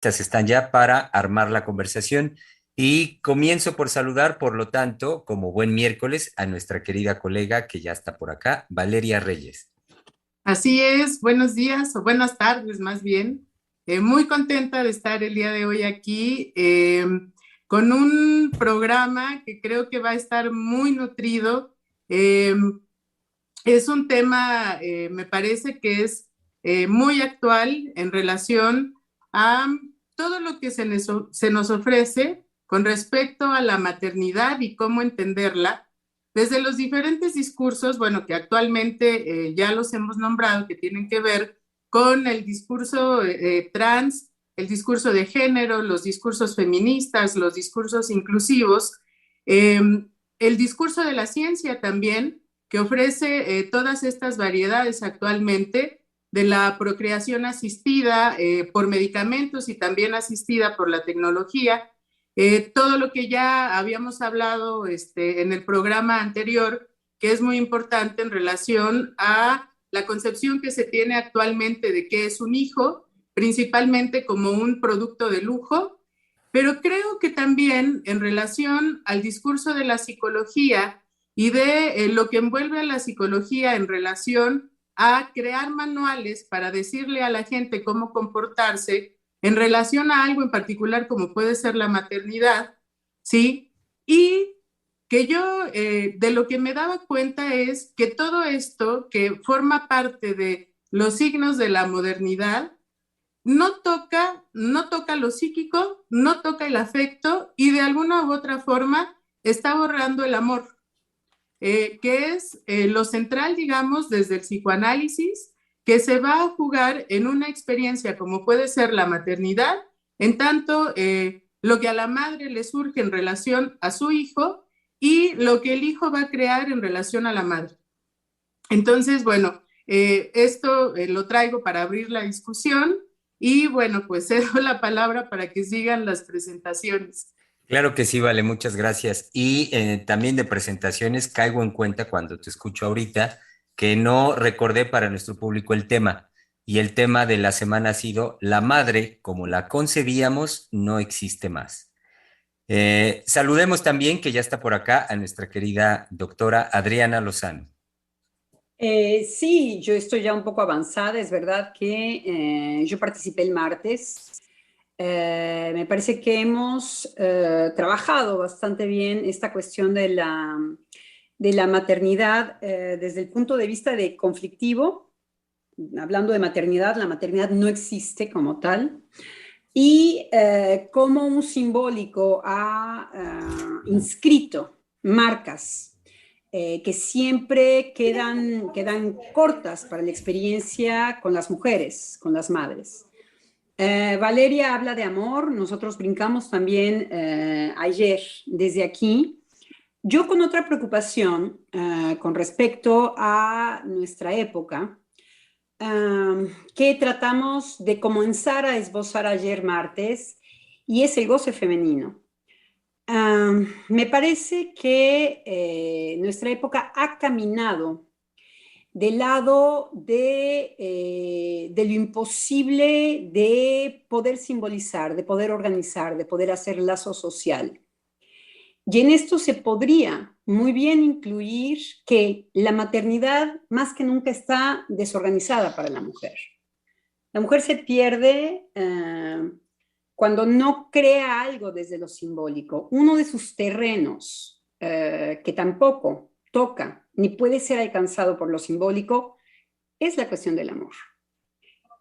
Están ya para armar la conversación y comienzo por saludar, por lo tanto, como buen miércoles, a nuestra querida colega que ya está por acá, Valeria Reyes. Así es, buenos días o buenas tardes más bien. Muy contenta de estar el día de hoy aquí con un programa que creo que va a estar muy nutrido. Eh, es un tema, me parece que es muy actual en relación a todo lo que se nos ofrece con respecto a la maternidad y cómo entenderla desde los diferentes discursos, bueno, que actualmente ya los hemos nombrado, que tienen que ver con el discurso trans, el discurso de género, los discursos feministas, los discursos inclusivos, eh, el discurso de la ciencia también, que ofrece todas estas variedades actualmente de la procreación asistida por medicamentos y también asistida por la tecnología. Todo lo que ya habíamos hablado en el programa anterior, que es muy importante en relación a la concepción que se tiene actualmente de qué es un hijo, principalmente como un producto de lujo, pero creo que también en relación al discurso de la psicología y de lo que envuelve a la psicología en relación a crear manuales para decirle a la gente cómo comportarse en relación a algo en particular como puede ser la maternidad, ¿sí? Y que yo de lo que me daba cuenta es que todo esto que forma parte de los signos de la modernidad no toca lo psíquico, no toca el afecto y de alguna u otra forma está borrando el amor, que es lo central, digamos, desde el psicoanálisis, que se va a jugar en una experiencia como puede ser la maternidad, en tanto lo que a la madre le surge en relación a su hijo y lo que el hijo va a crear en relación a la madre. Entonces, bueno, esto lo traigo para abrir la discusión y bueno, pues cedo la palabra para que sigan las presentaciones. Claro que sí, vale, muchas gracias. Y también de presentaciones caigo en cuenta cuando te escucho ahorita que no recordé para nuestro público el tema. Y el tema de la semana ha sido La madre, como la concebíamos, no existe más. Saludemos también, que ya está por acá, a nuestra querida doctora Adriana Lozano. Sí, yo estoy ya un poco avanzada. Es verdad que yo participé el martes. Me parece que hemos trabajado bastante bien esta cuestión de la maternidad desde el punto de vista de conflictivo. Hablando de maternidad, la maternidad no existe como tal. Y cómo un simbólico ha inscrito marcas que siempre quedan cortas para la experiencia con las mujeres, con las madres. Valeria habla de amor, nosotros brincamos también ayer desde aquí. Yo con otra preocupación con respecto a nuestra época, que tratamos de comenzar a esbozar ayer martes, y es el goce femenino. Me parece que nuestra época ha caminado del lado de lo imposible de poder simbolizar, de poder organizar, de poder hacer lazo social. Y en esto se podría muy bien incluir que la maternidad más que nunca está desorganizada para la mujer. La mujer se pierde cuando no crea algo desde lo simbólico. Uno de sus terrenos que tampoco toca ni puede ser alcanzado por lo simbólico es la cuestión del amor.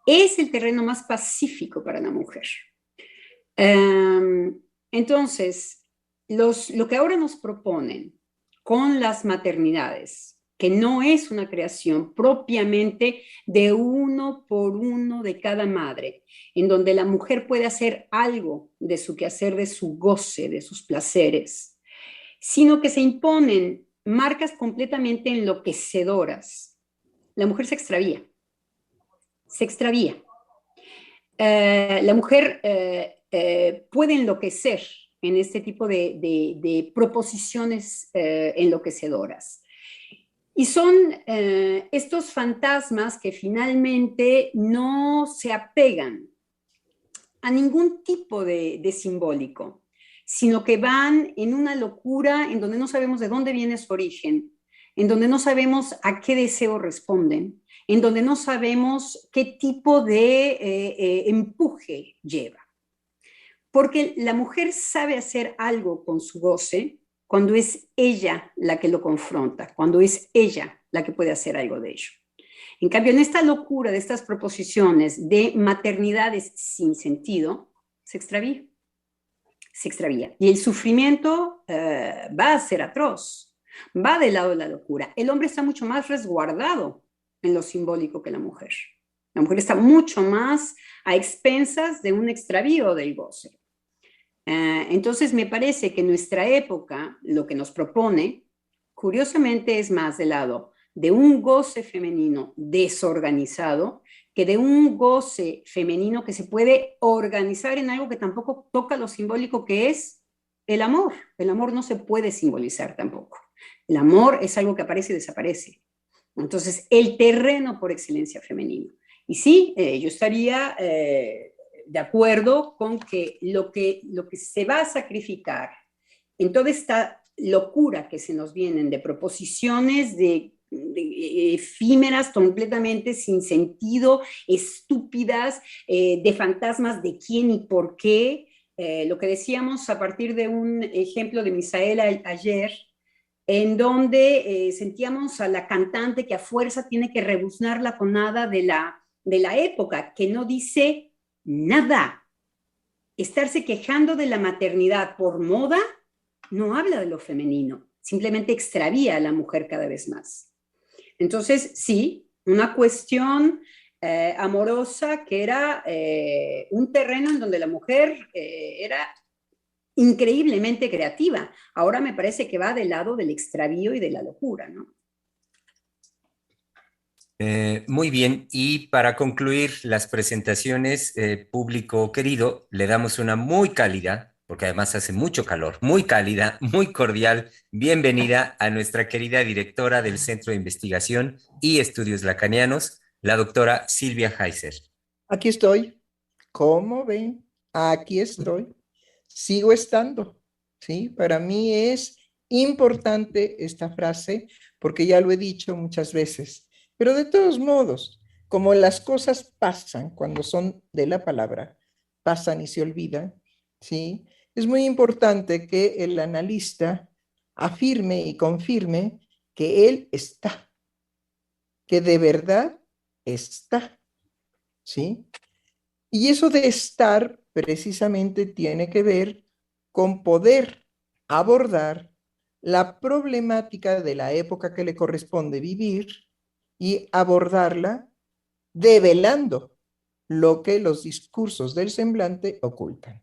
Es el terreno más pacífico para la mujer. Entonces, lo que ahora nos proponen con las maternidades, que no es una creación propiamente de uno por uno de cada madre, en donde la mujer puede hacer algo de su quehacer, de su goce, de sus placeres, sino que se imponen marcas completamente enloquecedoras. La mujer se extravía, se extravía. La mujer puede enloquecer en este tipo de proposiciones enloquecedoras. Y son estos fantasmas que finalmente no se apegan a ningún tipo de simbólico, sino que van en una locura en donde no sabemos de dónde viene su origen, en donde no sabemos a qué deseo responden, en donde no sabemos qué tipo de empuje lleva. Porque la mujer sabe hacer algo con su goce cuando es ella la que lo confronta, cuando es ella la que puede hacer algo de ello. En cambio, en esta locura de estas proposiciones de maternidades sin sentido, se extravía. Se extravía. Y el sufrimiento va a ser atroz, va del lado de la locura. El hombre está mucho más resguardado en lo simbólico que la mujer. La mujer está mucho más a expensas de un extravío del goce. Entonces, me parece que nuestra época lo que nos propone, curiosamente, es más del lado de un goce femenino desorganizado que de un goce femenino que se puede organizar en algo que tampoco toca lo simbólico, que es el amor. El amor no se puede simbolizar tampoco. El amor es algo que aparece y desaparece. Entonces, el terreno por excelencia femenino. Y sí, yo estaría de acuerdo con que lo que se va a sacrificar en toda esta locura que se nos vienen de proposiciones de efímeras, completamente sin sentido, estúpidas, de fantasmas de quién y por qué. Lo que decíamos a partir de un ejemplo de Misaela ayer, en donde sentíamos a la cantante que a fuerza tiene que rebuznar la tonada de la época, que no dice nada. Estarse quejando de la maternidad por moda no habla de lo femenino, simplemente extravía a la mujer cada vez más. Entonces, sí, una cuestión amorosa que era un terreno en donde la mujer era increíblemente creativa. Ahora me parece que va del lado del extravío y de la locura, ¿no? Muy bien, y para concluir las presentaciones, público querido, le damos una muy cálida, porque además hace mucho calor, muy cálida, muy cordial bienvenida a nuestra querida directora del Centro de Investigación y Estudios Lacanianos, la doctora Silvia Heiser. Aquí estoy. ¿Cómo ven? Aquí estoy. Sigo estando. ¿Sí? Para mí es importante esta frase porque ya lo he dicho muchas veces. Pero de todos modos, como las cosas pasan cuando son de la palabra, pasan y se olvidan, ¿sí? Es muy importante que el analista afirme y confirme que él está, que de verdad está, ¿sí? Y eso de estar precisamente tiene que ver con poder abordar la problemática de la época que le corresponde vivir y abordarla develando lo que los discursos del semblante ocultan.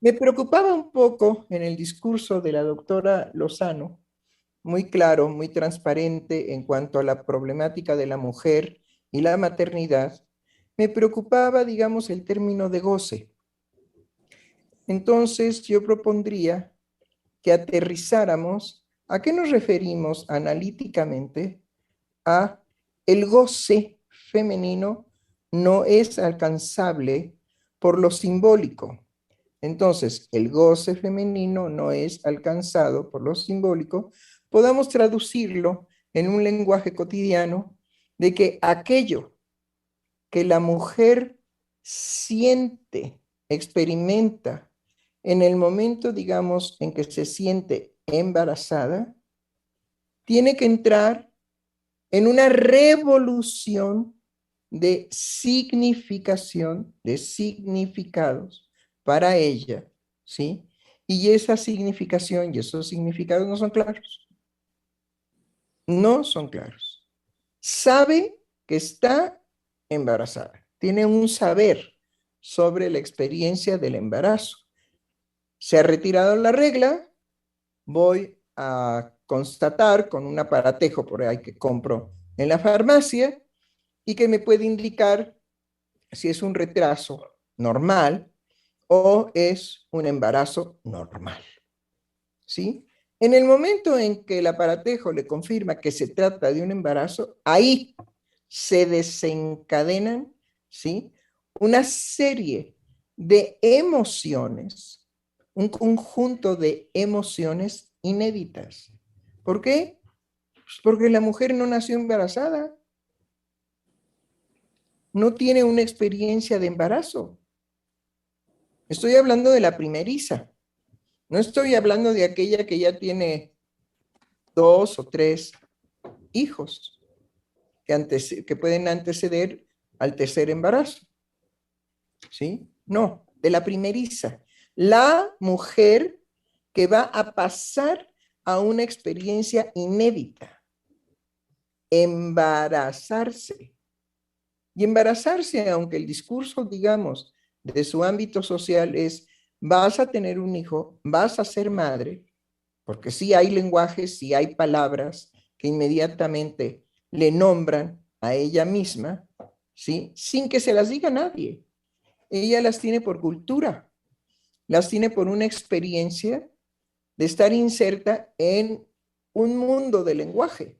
Me preocupaba un poco en el discurso de la doctora Lozano, muy claro, muy transparente en cuanto a la problemática de la mujer y la maternidad. Me preocupaba, digamos, el término de goce. Entonces yo propondría que aterrizáramos a qué nos referimos analíticamente a el goce femenino no es alcanzable por lo simbólico. Entonces, el goce femenino no es alcanzado por lo simbólico. Podamos traducirlo en un lenguaje cotidiano de que aquello que la mujer siente, experimenta en el momento, digamos, en que se siente embarazada, tiene que entrar en una revolución de significación, de significados para ella, ¿sí? Y esa significación y esos significados no son claros. No son claros. Sabe que está embarazada. Tiene un saber sobre la experiencia del embarazo. Se ha retirado la regla. Voy a constatar con un aparatejo por ahí que compro en la farmacia y que me puede indicar si es un retraso normal o es un embarazo normal. ¿Sí? En el momento en que el aparatejo le confirma que se trata de un embarazo, ahí se desencadenan, ¿sí?, una serie de emociones, un conjunto de emociones inéditas. ¿Por qué? Pues porque la mujer no nació embarazada, no tiene una experiencia de embarazo. Estoy hablando de la primeriza, no estoy hablando de aquella que ya tiene 2 o 3 hijos que pueden anteceder al tercer embarazo. ¿Sí? No, de la primeriza. La mujer que va a pasar a una experiencia inédita, embarazarse. Y embarazarse, aunque el discurso, digamos, de su ámbito social es, vas a tener un hijo, vas a ser madre, porque sí hay lenguajes, sí hay palabras que inmediatamente le nombran a ella misma, ¿sí? Sin que se las diga nadie. Ella las tiene por cultura, las tiene por una experiencia de estar inserta en un mundo de lenguaje.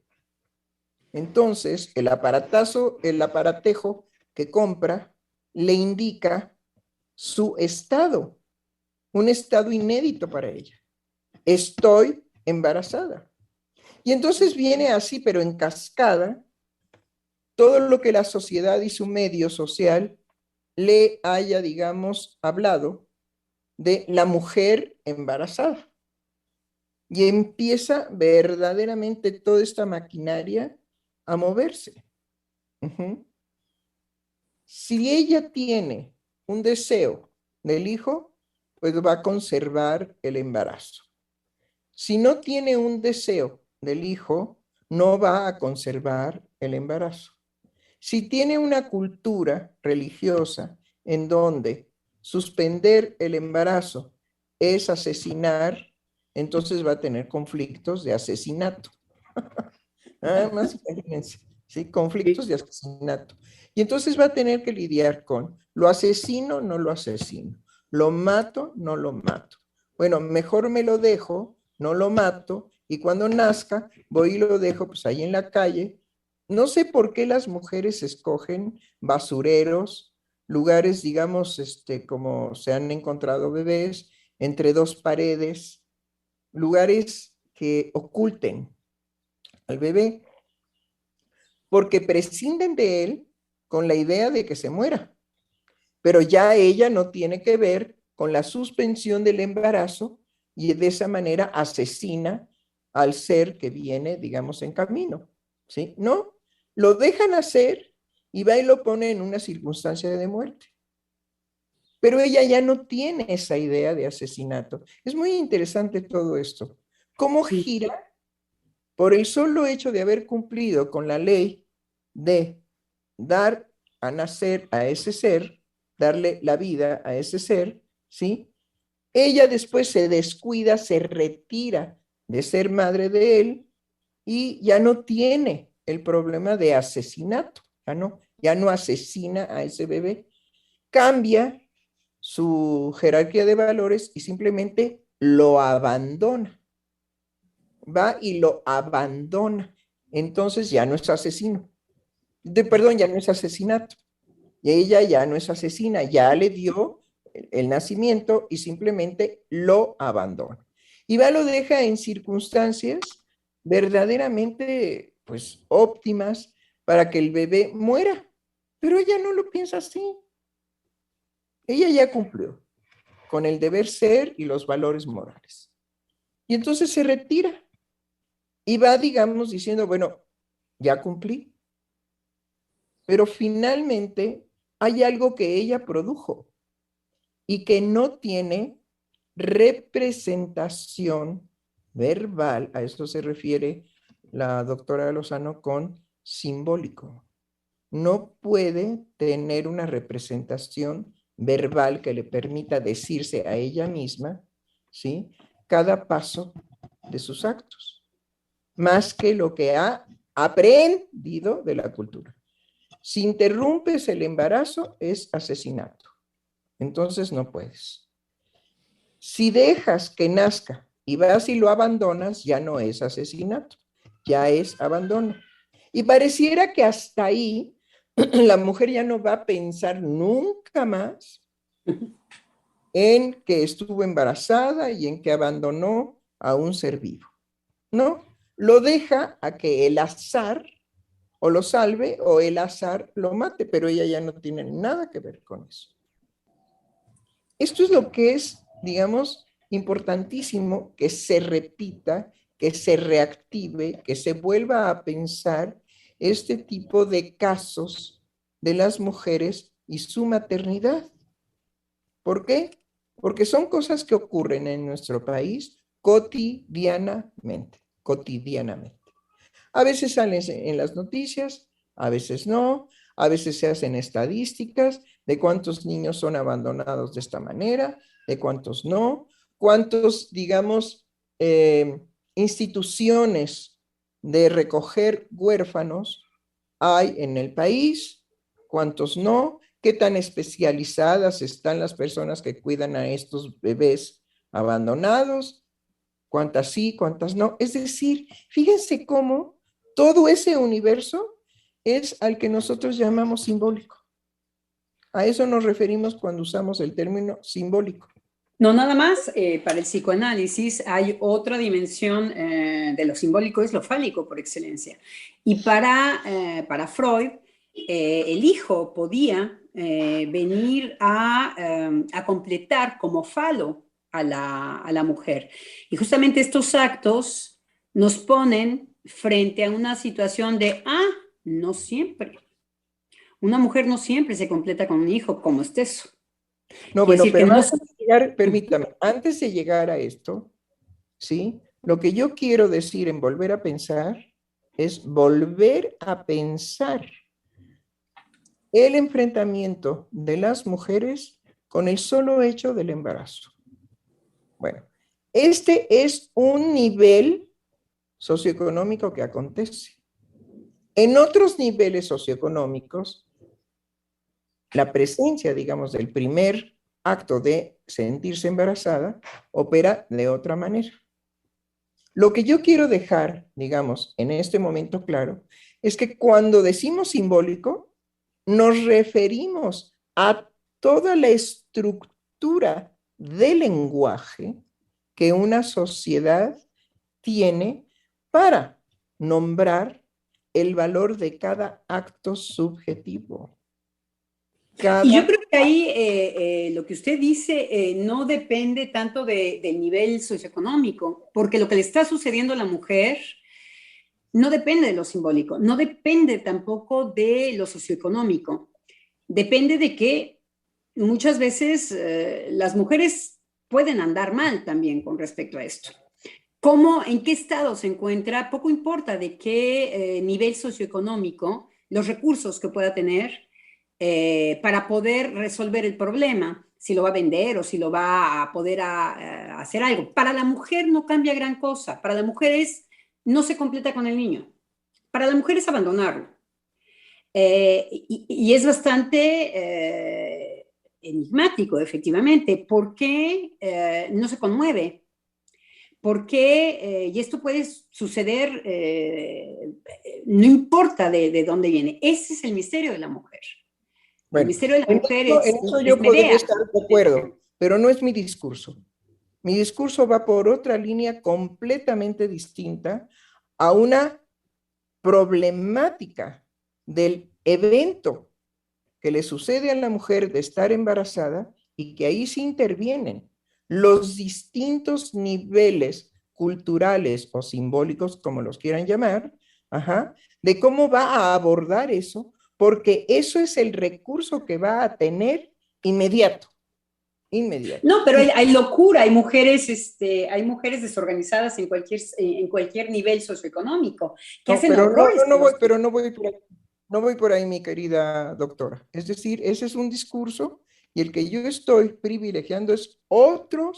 Entonces, el aparatejo que compra le indica su estado, un estado inédito para ella. Estoy embarazada. Y entonces viene así, pero en cascada, todo lo que la sociedad y su medio social le haya, digamos, hablado de la mujer embarazada. Y empieza verdaderamente toda esta maquinaria a moverse. Si ella tiene un deseo del hijo, pues va a conservar el embarazo. Si no tiene un deseo del hijo, no va a conservar el embarazo. Si tiene una cultura religiosa en donde suspender el embarazo es asesinar, entonces va a tener conflictos de asesinato. Más imagínense, ¿sí? Conflictos de asesinato. Y entonces va a tener que lidiar con, ¿lo asesino o no lo asesino? ¿Lo mato? ¿No lo mato? Bueno, mejor me lo dejo, no lo mato, y cuando nazca, voy y lo dejo pues ahí en la calle. No sé por qué las mujeres escogen basureros, lugares, digamos, como se han encontrado bebés, entre 2 paredes, lugares que oculten al bebé, porque prescinden de él con la idea de que se muera. Pero ya ella no tiene que ver con la suspensión del embarazo y de esa manera asesina al ser que viene, digamos, en camino. ¿Sí? No, lo dejan hacer y va y lo pone en una circunstancia de muerte. Pero ella ya no tiene esa idea de asesinato. Es muy interesante todo esto. ¿Cómo gira por el solo hecho de haber cumplido con la ley de dar a nacer a ese ser, darle la vida a ese ser, ¿sí? Ella después se descuida, se retira de ser madre de él y ya no tiene el problema de asesinato, ya no asesina a ese bebé, cambia su jerarquía de valores y simplemente lo abandona. Va y lo abandona. Entonces ya no es asesino. Perdón, ya no es asesinato. Y ella ya no es asesina, ya le dio el nacimiento y simplemente lo abandona. Y va, lo deja en circunstancias verdaderamente, pues, óptimas para que el bebé muera. Pero ella no lo piensa así. Ella ya cumplió con el deber ser y los valores morales. Y entonces se retira y va, digamos, diciendo, bueno, ya cumplí. Pero finalmente hay algo que ella produjo y que no tiene representación verbal. A esto se refiere la doctora Lozano con simbólico. No puede tener una representación verbal que le permita decirse a ella misma, ¿sí?, cada paso de sus actos, más que lo que ha aprendido de la cultura. Si interrumpes el embarazo, es asesinato. Entonces no puedes. Si dejas que nazca y vas y lo abandonas, ya no es asesinato, ya es abandono. Y pareciera que hasta ahí la mujer ya no va a pensar nunca más en que estuvo embarazada y en que abandonó a un ser vivo. No, lo deja a que el azar o lo salve o el azar lo mate, pero ella ya no tiene nada que ver con eso. Esto es lo que es, digamos, importantísimo que se repita, que se reactive, que se vuelva a pensar este tipo de casos de las mujeres y su maternidad. ¿Por qué? Porque son cosas que ocurren en nuestro país cotidianamente, cotidianamente. A veces salen en las noticias, a veces no, a veces se hacen estadísticas de cuántos niños son abandonados de esta manera, de cuántos no, cuántos, digamos, instituciones de recoger huérfanos hay en el país, cuántos no, qué tan especializadas están las personas que cuidan a estos bebés abandonados, cuántas sí, cuántas no. Es decir, fíjense cómo todo ese universo es al que nosotros llamamos simbólico. A eso nos referimos cuando usamos el término simbólico. No, nada más, para el psicoanálisis hay otra dimensión de lo simbólico, es lo fálico por excelencia. Y para Freud, el hijo podía venir a completar como falo a la mujer. Y justamente estos actos nos ponen frente a una situación de, no siempre. Una mujer no siempre se completa con un hijo, ¿cómo es eso? No, bueno, pero antes de llegar, permítame, antes de llegar a esto, ¿sí? Lo que yo quiero decir en volver a pensar es volver a pensar el enfrentamiento de las mujeres con el solo hecho del embarazo. Bueno, este es un nivel socioeconómico que acontece. En otros niveles socioeconómicos, la presencia, digamos, del primer acto de sentirse embarazada opera de otra manera. Lo que yo quiero dejar, digamos, en este momento claro, es que cuando decimos simbólico, nos referimos a toda la estructura de lenguaje que una sociedad tiene para nombrar el valor de cada acto subjetivo. Y yo creo que ahí lo que usted dice no depende tanto del nivel socioeconómico, porque lo que le está sucediendo a la mujer no depende de lo simbólico, no depende tampoco de lo socioeconómico, depende de que muchas veces las mujeres pueden andar mal también con respecto a esto. ¿Cómo, en qué estado se encuentra? Poco importa de qué nivel socioeconómico, los recursos que pueda tener para poder resolver el problema, si lo va a vender o si lo va a poder hacer algo. Para la mujer no cambia gran cosa, para la mujer no se completa con el niño, para la mujer es abandonarlo. Y es bastante enigmático, efectivamente, ¿por qué no se conmueve? Porque, y esto puede suceder, no importa de dónde viene, ese es el misterio de la mujer. Bueno, el misterio de la mujer en eso yo podría estar de acuerdo, pero no es mi discurso. Mi discurso va por otra línea completamente distinta a una problemática del evento que le sucede a la mujer de estar embarazada y que ahí sí intervienen los distintos niveles culturales o simbólicos, como los quieran llamar, de cómo va a abordar eso, porque eso es el recurso que va a tener inmediato. No, pero hay locura, hay mujeres desorganizadas en cualquier nivel socioeconómico que hacen horrores. Pero no voy por ahí, mi querida doctora. Es decir, ese es un discurso y el que yo estoy privilegiando es otro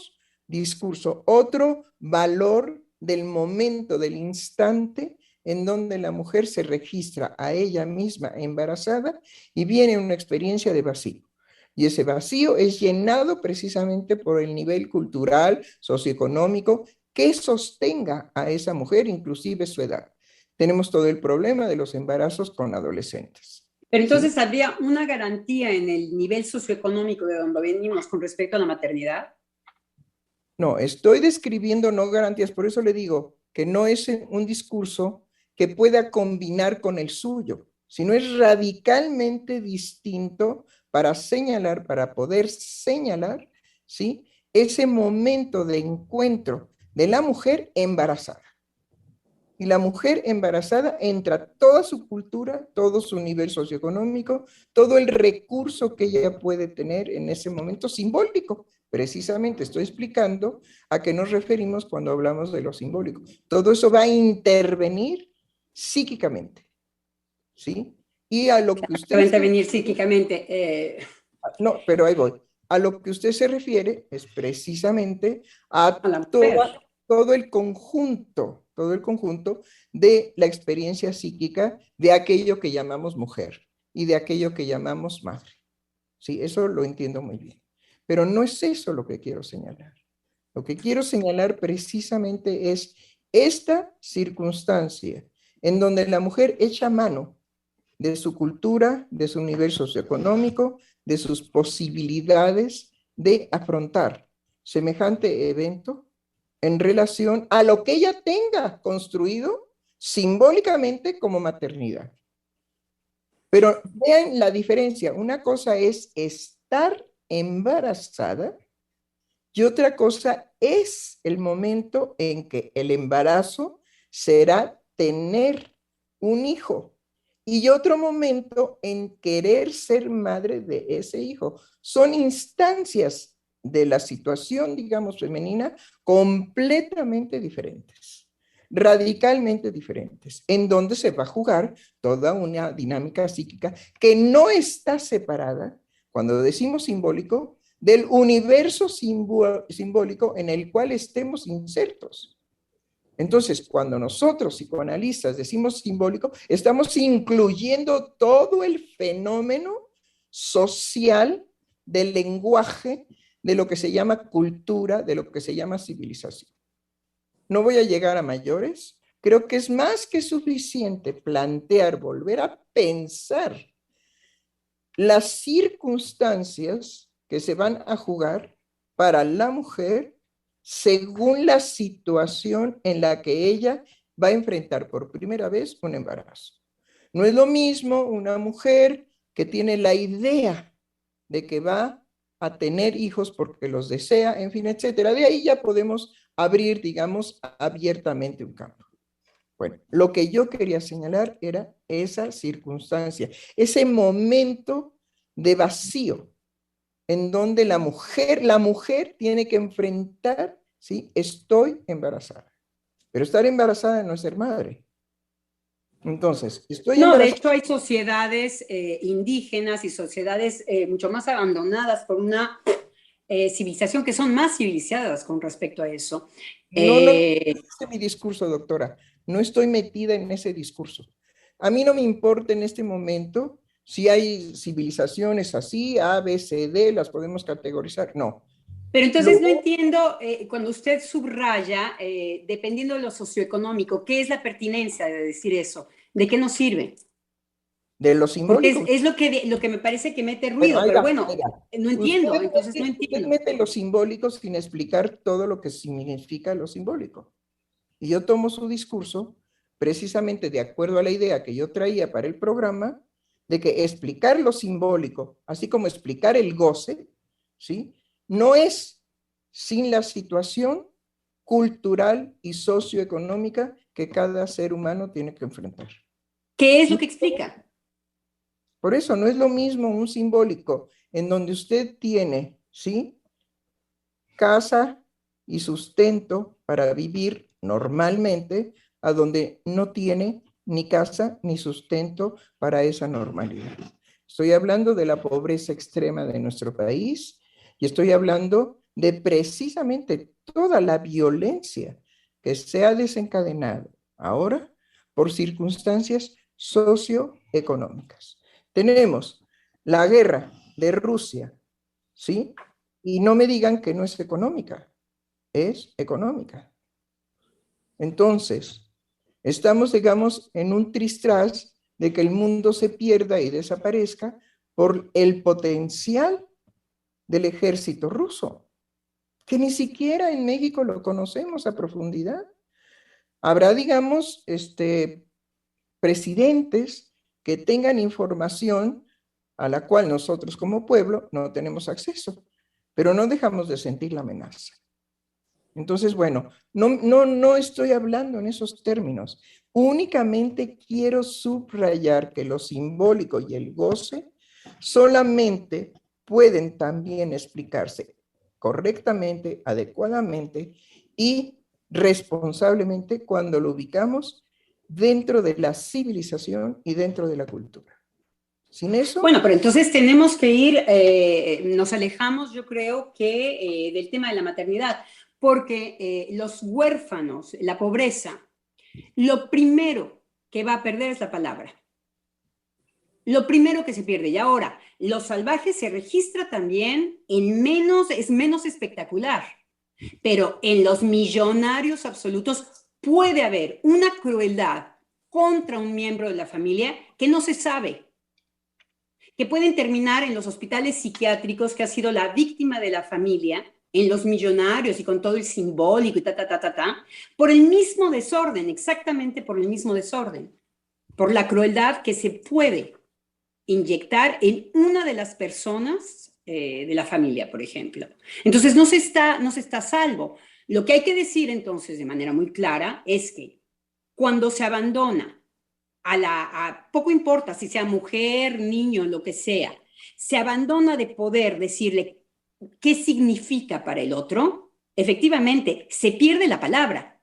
discurso, otro valor del momento, del instante en donde la mujer se registra a ella misma embarazada y viene una experiencia de vacío. Y ese vacío es llenado precisamente por el nivel cultural, socioeconómico, que sostenga a esa mujer, inclusive su edad. Tenemos todo el problema de los embarazos con adolescentes. Pero ¿sí? entonces, ¿habría una garantía en el nivel socioeconómico de donde venimos con respecto a la maternidad? No, estoy describiendo no garantías, por eso le digo que no es un discurso que pueda combinar con el suyo, sino es radicalmente distinto para señalar, para poder señalar, ¿sí? Ese momento de encuentro de la mujer embarazada. Y la mujer embarazada entra toda su cultura, todo su nivel socioeconómico, todo el recurso que ella puede tener en ese momento simbólico. Precisamente estoy explicando a qué nos referimos cuando hablamos de lo simbólico. Todo eso va a intervenir psíquicamente, ¿sí? Y a lo que Va a usted... intervenir psíquicamente. No, pero ahí voy. A lo que usted se refiere es precisamente A a la mujer. todo el conjunto de la experiencia psíquica de aquello que llamamos mujer y de aquello que llamamos madre. Sí, eso lo entiendo muy bien. Pero no es eso lo que quiero señalar. Lo que quiero señalar precisamente es esta circunstancia en donde la mujer echa mano de su cultura, de su nivel socioeconómico, de sus posibilidades de afrontar semejante evento en relación a lo que ella tenga construido simbólicamente como maternidad. Pero vean la diferencia. Una cosa es estar embarazada y otra cosa es el momento en que el embarazo será tener un hijo. Y otro momento en querer ser madre de ese hijo. Son instancias de la situación, digamos, femenina completamente diferentes, radicalmente diferentes, en donde se va a jugar toda una dinámica psíquica que no está separada, cuando decimos simbólico, del universo simbólico en el cual estemos insertos. Entonces, cuando nosotros psicoanalistas decimos simbólico, estamos incluyendo todo el fenómeno social del lenguaje, de lo que se llama cultura, de lo que se llama civilización. No voy a llegar a mayores. Creo que es más que suficiente plantear, volver a pensar las circunstancias que se van a jugar para la mujer según la situación en la que ella va a enfrentar por primera vez un embarazo. No es lo mismo una mujer que tiene la idea de que va a tener hijos porque los desea, en fin, etcétera. De ahí ya podemos abrir, digamos, abiertamente un campo. Bueno, lo que yo quería señalar era esa circunstancia, ese momento de vacío en donde la mujer tiene que enfrentar, ¿sí? Estoy embarazada. Pero estar embarazada no es ser madre. Entonces, estoy No, de embarazada. hecho hay sociedades indígenas y sociedades mucho más abandonadas por una civilización que son más civilizadas con respecto a eso. No es mi discurso, doctora. No estoy metida en ese discurso. A mí no me importa en este momento si hay civilizaciones así, A, B, C, D, las podemos categorizar. No. Pero entonces no entiendo, cuando usted subraya, dependiendo de lo socioeconómico, ¿qué es la pertinencia de decir eso? ¿De qué nos sirve? De lo Porque simbólico. es lo que me parece que mete Bueno, ruido, ahí pero va, bueno, ahí va. no entiendo, entonces no Usted entiendo. mete lo simbólico sin explicar todo lo que significa lo simbólico. Y yo tomo su discurso precisamente de acuerdo a la idea que yo traía para el programa, de que explicar lo simbólico, así como explicar el goce, ¿sí? No es sin la situación cultural y socioeconómica que cada ser humano tiene que enfrentar. ¿Qué es lo que explica? Por eso no es lo mismo un simbólico en donde usted tiene, ¿sí? Casa y sustento para vivir normalmente, a donde no tiene ni casa ni sustento para esa normalidad. Estoy hablando de la pobreza extrema de nuestro país y estoy hablando de precisamente toda la violencia que se ha desencadenado ahora por circunstancias socioeconómicas. Tenemos la guerra de Rusia, ¿sí? Y no me digan que no es económica, es económica. Entonces, estamos, digamos, en un tristras de que el mundo se pierda y desaparezca por el potencial del ejército ruso, que ni siquiera en México lo conocemos a profundidad. Habrá, digamos, presidentes que tengan información a la cual nosotros como pueblo no tenemos acceso, pero no dejamos de sentir la amenaza. Entonces, bueno, no estoy hablando en esos términos. Únicamente quiero subrayar que lo simbólico y el goce solamente pueden también explicarse correctamente, adecuadamente y responsablemente cuando lo ubicamos dentro de la civilización y dentro de la cultura. Sin eso... Bueno, pero entonces tenemos que ir, nos alejamos, yo creo que del tema de la maternidad, porque los huérfanos, la pobreza, lo primero que va a perder es la palabra. Lo primero que se pierde. Y ahora, los salvajes se registra también en menos, es menos espectacular, pero en los millonarios absolutos puede haber una crueldad contra un miembro de la familia que no se sabe, que pueden terminar en los hospitales psiquiátricos, que ha sido la víctima de la familia, en los millonarios y con todo el simbólico y por el mismo desorden, exactamente por el mismo desorden, por la crueldad que se puede inyectar en una de las personas de la familia, por ejemplo. Entonces no se está a salvo. Lo que hay que decir entonces de manera muy clara es que cuando se abandona poco importa si sea mujer, niño, lo que sea, se abandona de poder decirle qué significa para el otro, efectivamente se pierde la palabra.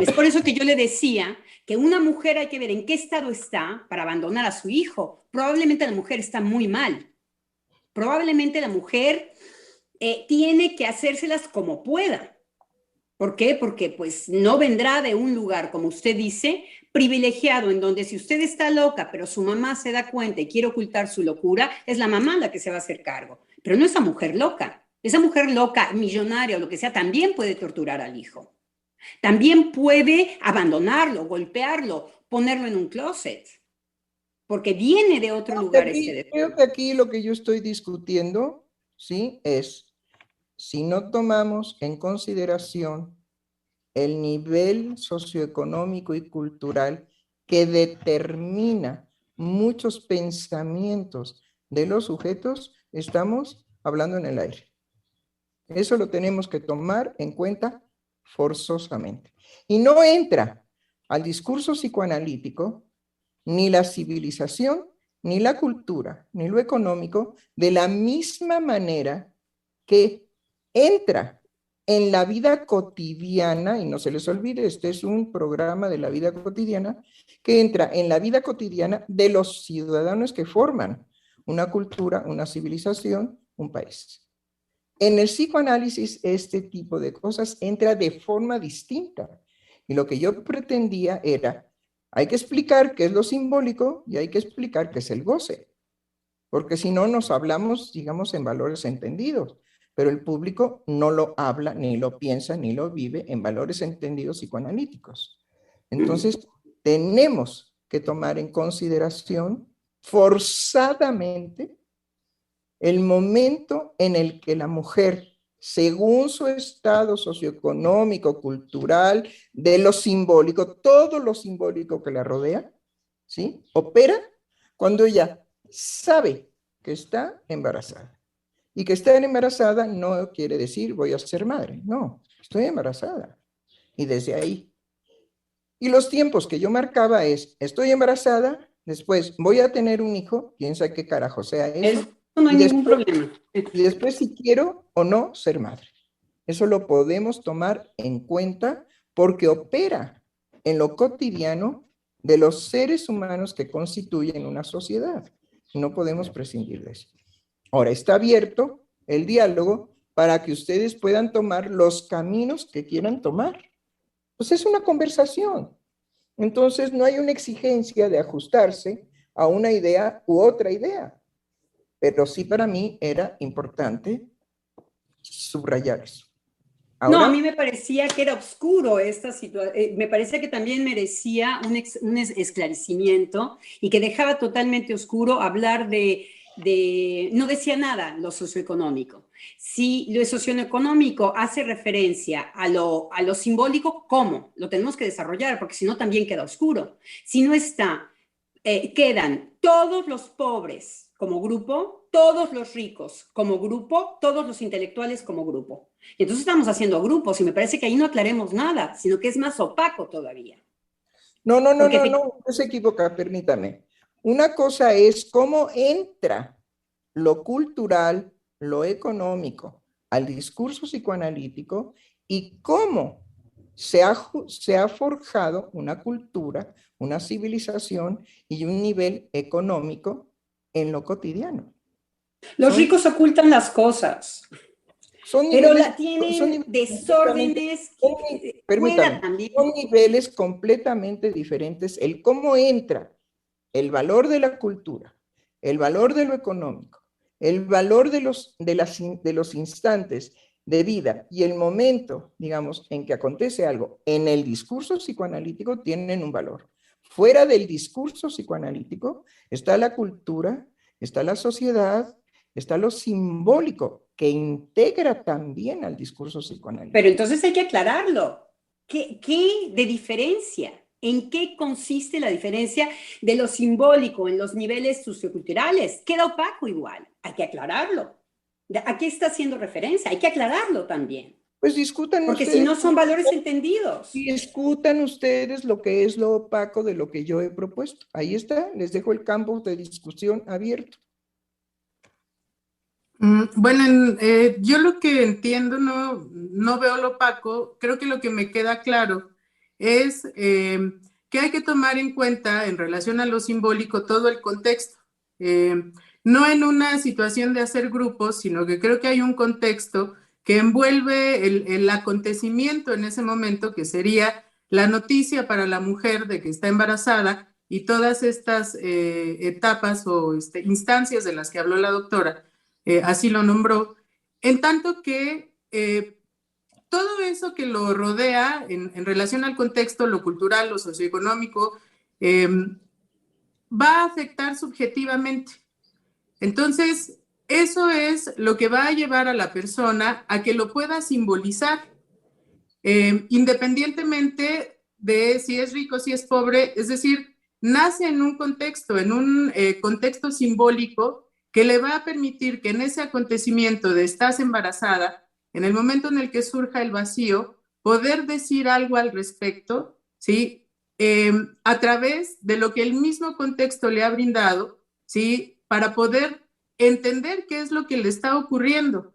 Es por eso que yo le decía que una mujer hay que ver en qué estado está para abandonar a su hijo. Probablemente la mujer está muy mal. Probablemente la mujer tiene que hacérselas como pueda. ¿Por qué? Porque pues no vendrá de un lugar, como usted dice, privilegiado, en donde si usted está loca, pero su mamá se da cuenta y quiere ocultar su locura, es la mamá la que se va a hacer cargo. Pero no esa mujer loca. Esa mujer loca, millonaria o lo que sea, también puede torturar al hijo. También puede abandonarlo, golpearlo, ponerlo en un closet, porque viene de otro lugar Creo que aquí lo que yo estoy discutiendo, ¿sí? Es si no tomamos en consideración el nivel socioeconómico y cultural que determina muchos pensamientos de los sujetos, estamos hablando en el aire. Eso lo tenemos que tomar en cuenta forzosamente. Y no entra al discurso psicoanalítico ni la civilización, ni la cultura, ni lo económico, de la misma manera que entra en la vida cotidiana, y no se les olvide, este es un programa de la vida cotidiana, que entra en la vida cotidiana de los ciudadanos que forman una cultura, una civilización, un país. En el psicoanálisis, este tipo de cosas entra de forma distinta. Y lo que yo pretendía era, hay que explicar qué es lo simbólico y hay que explicar qué es el goce. Porque si no, nos hablamos, digamos, en valores entendidos. Pero el público no lo habla, ni lo piensa, ni lo vive en valores entendidos psicoanalíticos. Entonces, tenemos que tomar en consideración forzadamente el momento en el que la mujer, según su estado socioeconómico, cultural, de lo simbólico, todo lo simbólico que la rodea, ¿sí? Opera cuando ella sabe que está embarazada. Y que estar embarazada no quiere decir voy a ser madre, no, estoy embarazada. Y desde ahí. Y los tiempos que yo marcaba es, estoy embarazada, después voy a tener un hijo, quién sabe qué carajo sea eso. No hay ningún problema. Y después si quiero o no ser madre. Eso lo podemos tomar en cuenta porque opera en lo cotidiano de los seres humanos que constituyen una sociedad. No podemos prescindir de eso. Ahora está abierto el diálogo para que ustedes puedan tomar los caminos que quieran tomar. Pues es una conversación. Entonces no hay una exigencia de ajustarse a una idea u otra idea. Pero sí para mí era importante subrayar eso. No, a Ahora, mí me parecía que era oscuro esta situación, me parecía que también merecía un esclarecimiento y que dejaba totalmente oscuro hablar no decía nada lo socioeconómico. Si lo socioeconómico hace referencia a lo simbólico, ¿cómo? Lo tenemos que desarrollar, porque si no también queda oscuro. Si no está, quedan todos los pobres como grupo, todos los ricos como grupo, todos los intelectuales como grupo. Y entonces estamos haciendo grupos y me parece que ahí no aclaremos nada, sino que es más opaco todavía. Porque no, usted se equivoca, permítame. Una cosa es cómo entra lo cultural, lo económico al discurso psicoanalítico y cómo se ha forjado una cultura, una civilización y un nivel económico en lo cotidiano. los ricos ocultan las cosas, son pero niveles, tienen desórdenes fuera permítame, también. son niveles completamente diferentes. El cómo entra el valor de la cultura, el valor de lo económico, el valor de los instantes de vida y el momento, digamos, en que acontece algo en el discurso psicoanalítico tienen un valor. Fuera del discurso psicoanalítico está la cultura, está la sociedad, está lo simbólico, que integra también al discurso psicoanalítico. Pero entonces hay que aclararlo. ¿Qué de diferencia? ¿En qué consiste la diferencia de lo simbólico en los niveles socioculturales? Queda opaco igual. Hay que aclararlo. ¿A qué está haciendo referencia? Hay que aclararlo también. Pues discutan Porque ustedes. si no son valores entendidos. Discutan ustedes lo que es lo opaco de lo que yo he propuesto. Ahí está, les dejo el campo de discusión abierto. Bueno, yo lo que entiendo no veo lo opaco. Creo que lo que me queda claro es que hay que tomar en cuenta en relación a lo simbólico todo el contexto. No en una situación de hacer grupos, sino que creo que hay un contexto que envuelve el acontecimiento en ese momento, que sería la noticia para la mujer de que está embarazada y todas estas etapas o instancias de las que habló la doctora. Así lo nombró, en tanto que todo eso que lo rodea en relación al contexto, lo cultural, lo socioeconómico, va a afectar subjetivamente. Entonces, eso es lo que va a llevar a la persona a que lo pueda simbolizar, independientemente de si es rico, si es pobre, es decir, nace en un contexto simbólico que le va a permitir que en ese acontecimiento de estás embarazada, en el momento en el que surja el vacío, poder decir algo al respecto, ¿sí? A través de lo que el mismo contexto le ha brindado, ¿sí? Para poder entender qué es lo que le está ocurriendo.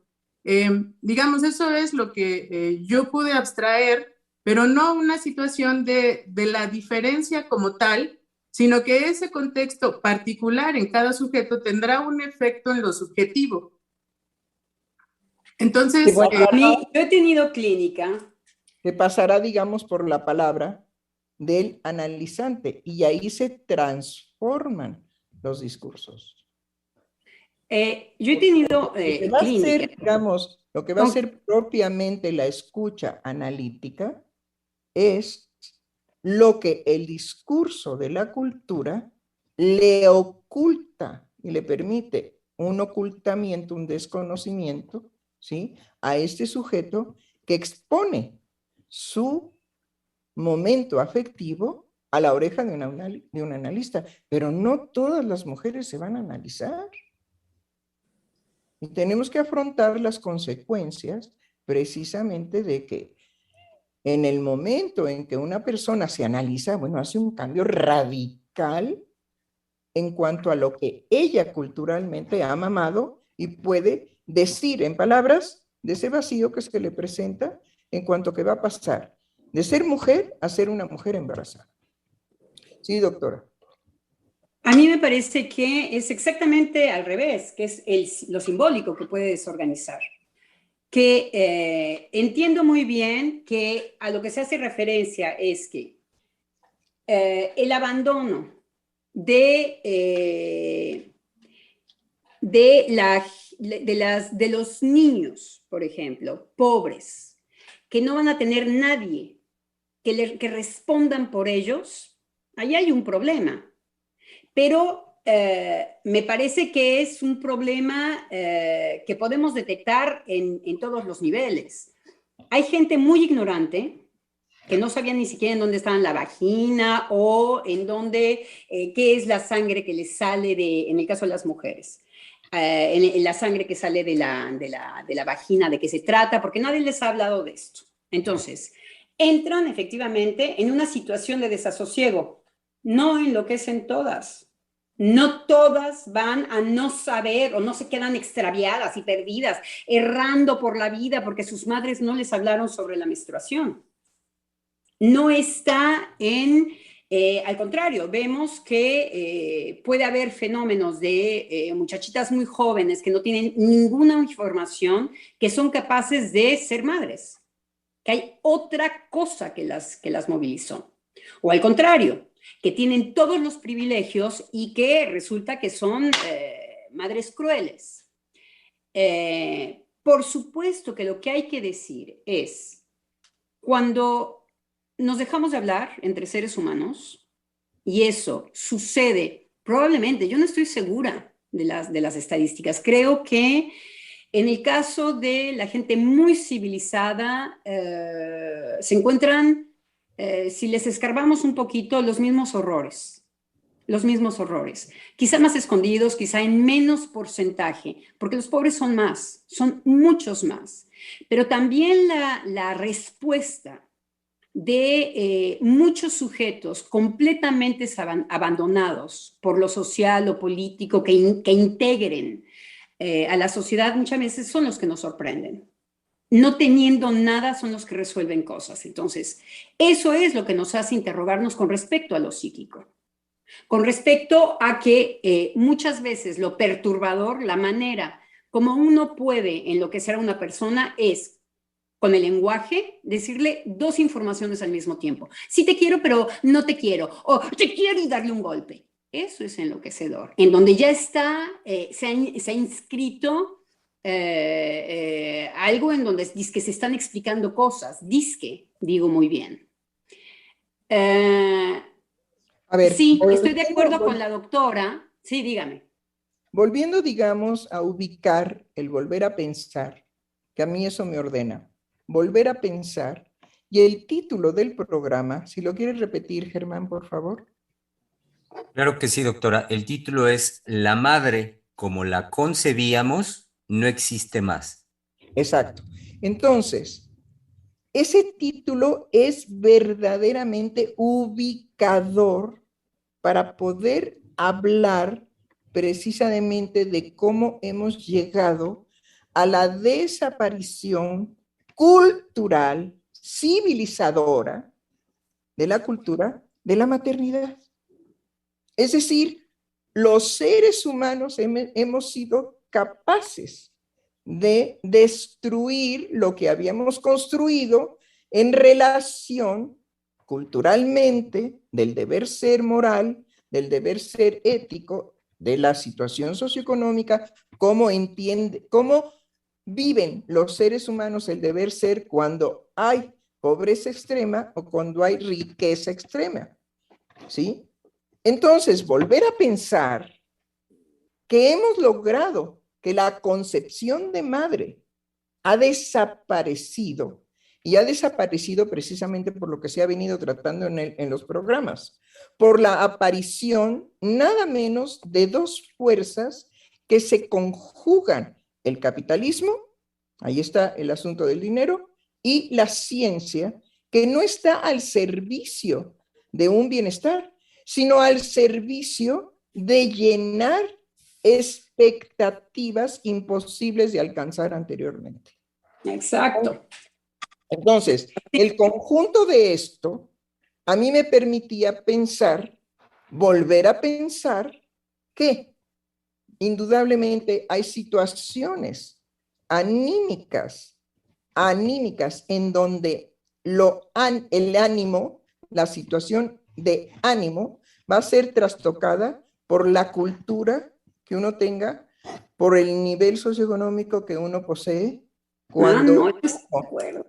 Digamos, eso es lo que yo pude abstraer, pero no una situación de la diferencia como tal, sino que ese contexto particular en cada sujeto tendrá un efecto en lo subjetivo. Entonces, a mí, yo he tenido clínica. Que pasará, digamos, por la palabra del analizante y ahí se transforman los discursos. Yo he tenido clínica. Digamos, lo que va a ser propiamente la escucha analítica es lo que el discurso de la cultura le oculta y le permite un ocultamiento, un desconocimiento, ¿sí? A este sujeto que expone su momento afectivo a la oreja de un analista, pero no todas las mujeres se van a analizar. Y tenemos que afrontar las consecuencias precisamente de que en el momento en que una persona se analiza, bueno, hace un cambio radical en cuanto a lo que ella culturalmente ha mamado y puede decir en palabras de ese vacío que se le presenta en cuanto a que va a pasar de ser mujer a ser una mujer embarazada. Sí, doctora. A mí me parece que es exactamente al revés, que es lo simbólico que puede desorganizar. Que entiendo muy bien que a lo que se hace referencia es que el abandono de los niños, por ejemplo, pobres, que no van a tener nadie que respondan por ellos, ahí hay un problema. Pero me parece que es un problema que podemos detectar en todos los niveles. Hay gente muy ignorante que no sabía ni siquiera en dónde estaba la vagina o en dónde, qué es la sangre que les sale en el caso de las mujeres. En la sangre que sale de la vagina, de qué se trata, porque nadie les ha hablado de esto. Entonces, entran efectivamente en una situación de desasosiego. No enloquecen todas. No todas van a no saber o no se quedan extraviadas y perdidas, errando por la vida porque sus madres no les hablaron sobre la menstruación. No está al contrario, vemos que puede haber fenómenos de muchachitas muy jóvenes que no tienen ninguna información, que son capaces de ser madres, que hay otra cosa que las movilizó. O al contrario, que tienen todos los privilegios y que resulta que son madres crueles. Por supuesto que lo que hay que decir es, cuando nos dejamos de hablar entre seres humanos, y eso sucede probablemente, yo no estoy segura de las estadísticas, creo que en el caso de la gente muy civilizada, se encuentran, si les escarbamos un poquito, los mismos horrores, quizá más escondidos, quizá en menos porcentaje, porque los pobres son muchos más, pero también la respuesta de muchos sujetos completamente abandonados por lo social o político que integren a la sociedad, muchas veces son los que nos sorprenden. No teniendo nada son los que resuelven cosas. Entonces, eso es lo que nos hace interrogarnos con respecto a lo psíquico. Con respecto a que muchas veces lo perturbador, la manera como uno puede enloquecer a una persona es con el lenguaje, decirle dos informaciones al mismo tiempo. Sí te quiero, pero no te quiero. O te quiero y darle un golpe. Eso es enloquecedor. En donde ya está, se ha inscrito algo en donde que se están explicando cosas. Digo muy bien. A ver, Sí, estoy de acuerdo con la doctora. Sí, dígame. Volviendo, digamos, a ubicar el volver a pensar, que a mí eso me ordena. Volver a pensar. Y el título del programa, si lo quieres repetir, Germán, por favor. Claro que sí, doctora. El título es La madre como la concebíamos no existe más. Exacto. Entonces, ese título es verdaderamente ubicador para poder hablar precisamente de cómo hemos llegado a la desaparición cultural, civilizadora de la cultura de la maternidad. Es decir, los seres humanos hemos sido capaces de destruir lo que habíamos construido en relación culturalmente del deber ser moral, del deber ser ético, de la situación socioeconómica, cómo viven los seres humanos el deber ser cuando hay pobreza extrema o cuando hay riqueza extrema, ¿sí? Entonces, volver a pensar que hemos logrado que la concepción de madre ha desaparecido, y ha desaparecido precisamente por lo que se ha venido tratando en los programas, por la aparición nada menos de dos fuerzas que se conjugan: el capitalismo, ahí está el asunto del dinero, y la ciencia, que no está al servicio de un bienestar, sino al servicio de llenar expectativas imposibles de alcanzar anteriormente. Exacto. Entonces, el conjunto de esto a mí me permitía pensar, volver a pensar, que indudablemente hay situaciones anímicas en donde el ánimo, la situación de ánimo va a ser trastocada por la cultura que uno tenga, por el nivel socioeconómico que uno posee, cuando no estoy de acuerdo.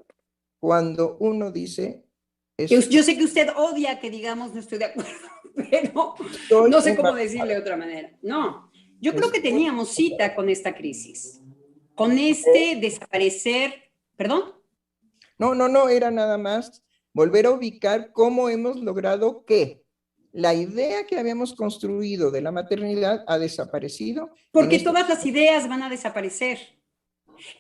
cuando uno dice... Yo sé que usted odia que digamos no estoy de acuerdo, pero no sé cómo decirle de otra manera. No, yo creo que teníamos cita con esta crisis, con este desaparecer, ¿perdón? No, era nada más volver a ubicar cómo hemos logrado que la idea que habíamos construido de la maternidad ha desaparecido. Porque todas las ideas van a desaparecer.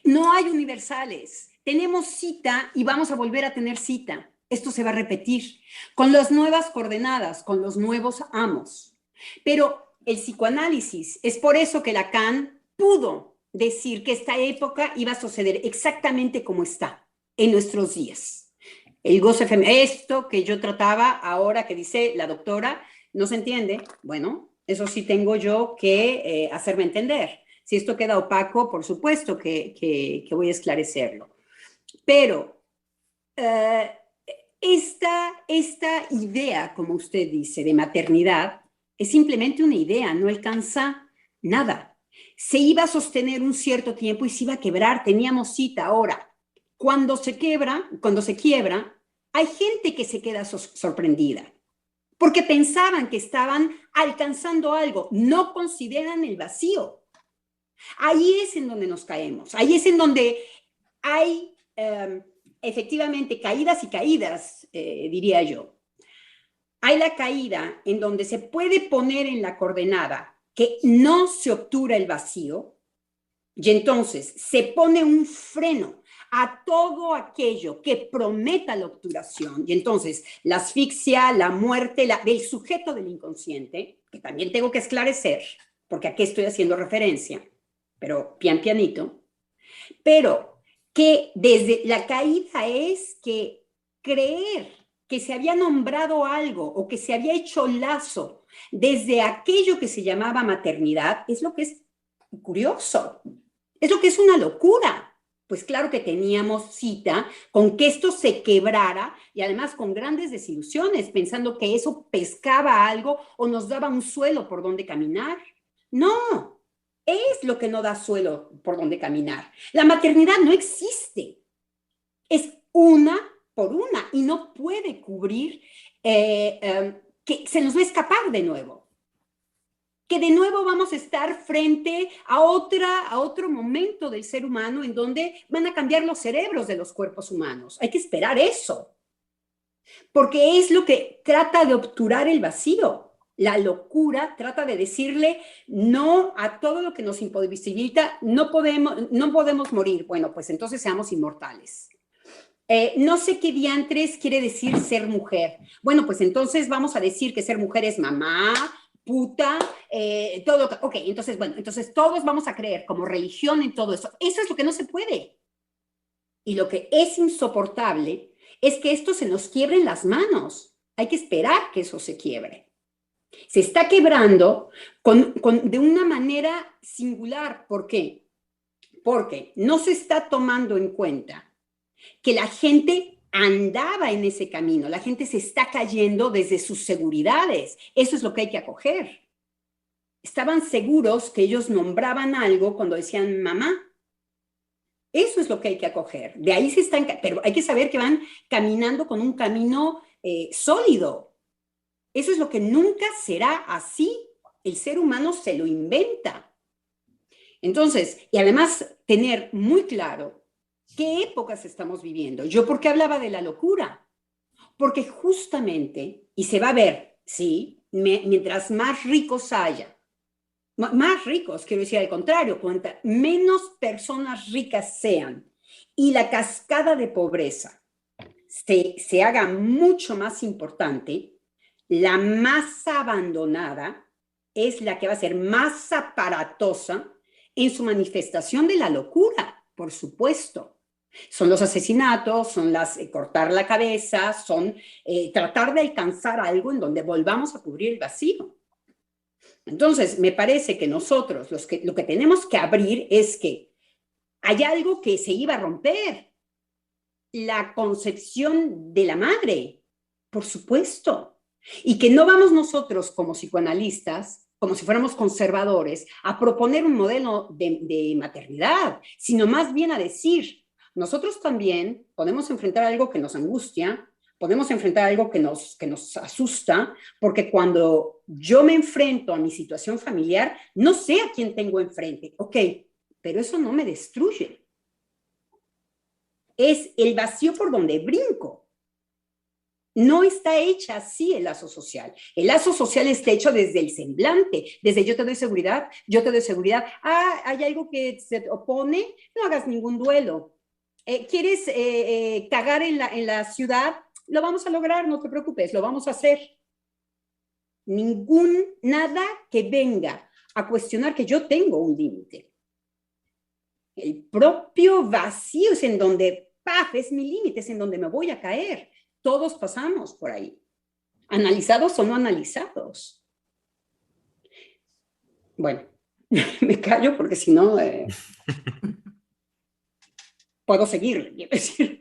No hay universales. Tenemos cita y vamos a volver a tener cita. Esto se va a repetir con las nuevas coordenadas, con los nuevos amos. Pero el psicoanálisis, es por eso que Lacan pudo decir que esta época iba a suceder exactamente como está en nuestros días. El goce femenino, esto que yo trataba ahora que dice la doctora, no se entiende. Bueno, eso sí tengo yo que hacerme entender. Si esto queda opaco, por supuesto que voy a esclarecerlo. Pero esta idea, como usted dice, de maternidad, es simplemente una idea, no alcanza nada. Se iba a sostener un cierto tiempo y se iba a quebrar, teníamos cita. Ahora, cuando se quiebra, hay gente que se queda sorprendida, porque pensaban que estaban alcanzando algo, no consideran el vacío. Ahí es en donde nos caemos, ahí es en donde hay efectivamente caídas y caídas, diría yo. Hay la caída en donde se puede poner en la coordenada que no se obtura el vacío y entonces se pone un freno a todo aquello que prometa la obturación y entonces la asfixia, la muerte del sujeto del inconsciente, que también tengo que esclarecer, porque aquí estoy haciendo referencia, pero pianito, pero que desde la caída es que creer que se había nombrado algo o que se había hecho lazo desde aquello que se llamaba maternidad es lo que es curioso, es lo que es una locura. Pues claro que teníamos cita con que esto se quebrara y además con grandes desilusiones, pensando que eso pescaba algo o nos daba un suelo por donde caminar. No, es lo que no da suelo por donde caminar. La maternidad no existe. Es una por una y no puede cubrir que se nos va a escapar de nuevo. Que de nuevo vamos a estar frente a otro momento del ser humano en donde van a cambiar los cerebros de los cuerpos humanos. Hay que esperar eso, porque es lo que trata de obturar el vacío. La locura trata de decirle no a todo lo que nos imposibilita, no podemos morir. Bueno, pues entonces seamos inmortales. No sé qué diantres quiere decir ser mujer. Bueno, pues entonces vamos a decir que ser mujer es mamá, puta, todo. Ok, entonces todos vamos a creer como religión en todo eso. Eso es lo que no se puede. Y lo que es insoportable es que esto se nos quiebre en las manos. Hay que esperar que eso se quiebre. Se está quebrando de una manera singular. ¿Por qué? Porque no se está tomando en cuenta que la gente andaba en ese camino, la gente se está cayendo desde sus seguridades. Eso es lo que hay que acoger. Estaban seguros que ellos nombraban algo cuando decían mamá. Eso es lo que hay que acoger. De ahí se están, pero hay que saber que van caminando con un camino sólido. Eso es lo que nunca será así. El ser humano se lo inventa. Entonces, y además tener muy claro qué épocas estamos viviendo. ¿Yo por qué hablaba de la locura? Porque justamente, y se va a ver, ¿sí? Mientras más ricos haya, más ricos, quiero decir al contrario, cuanto menos personas ricas sean y la cascada de pobreza se haga mucho más importante, la masa abandonada es la que va a ser más aparatosa en su manifestación de la locura, por supuesto. Son los asesinatos, son cortar la cabeza, son tratar de alcanzar algo en donde volvamos a cubrir el vacío. Entonces, me parece que nosotros lo que tenemos que abrir es que hay algo que se iba a romper. La concepción de la madre, por supuesto. Y que no vamos nosotros como psicoanalistas, como si fuéramos conservadores, a proponer un modelo de maternidad, sino más bien a decir, nosotros también podemos enfrentar algo que nos angustia, podemos enfrentar algo que nos asusta, porque cuando yo me enfrento a mi situación familiar, no sé a quién tengo enfrente, ok, pero eso no me destruye. Es el vacío por donde brinco. No está hecha así el lazo social. El lazo social está hecho desde el semblante, desde yo te doy seguridad, yo te doy seguridad. Ah, hay algo que se te opone, no hagas ningún duelo. ¿Quieres cagar en la ciudad? Lo vamos a lograr, no te preocupes, lo vamos a hacer. Nada que venga a cuestionar que yo tengo un límite. El propio vacío es en donde, ¡paf!, es mi límite, es en donde me voy a caer. Todos pasamos por ahí, analizados o no analizados. Bueno, me callo porque si no puedo seguir, quiero decir.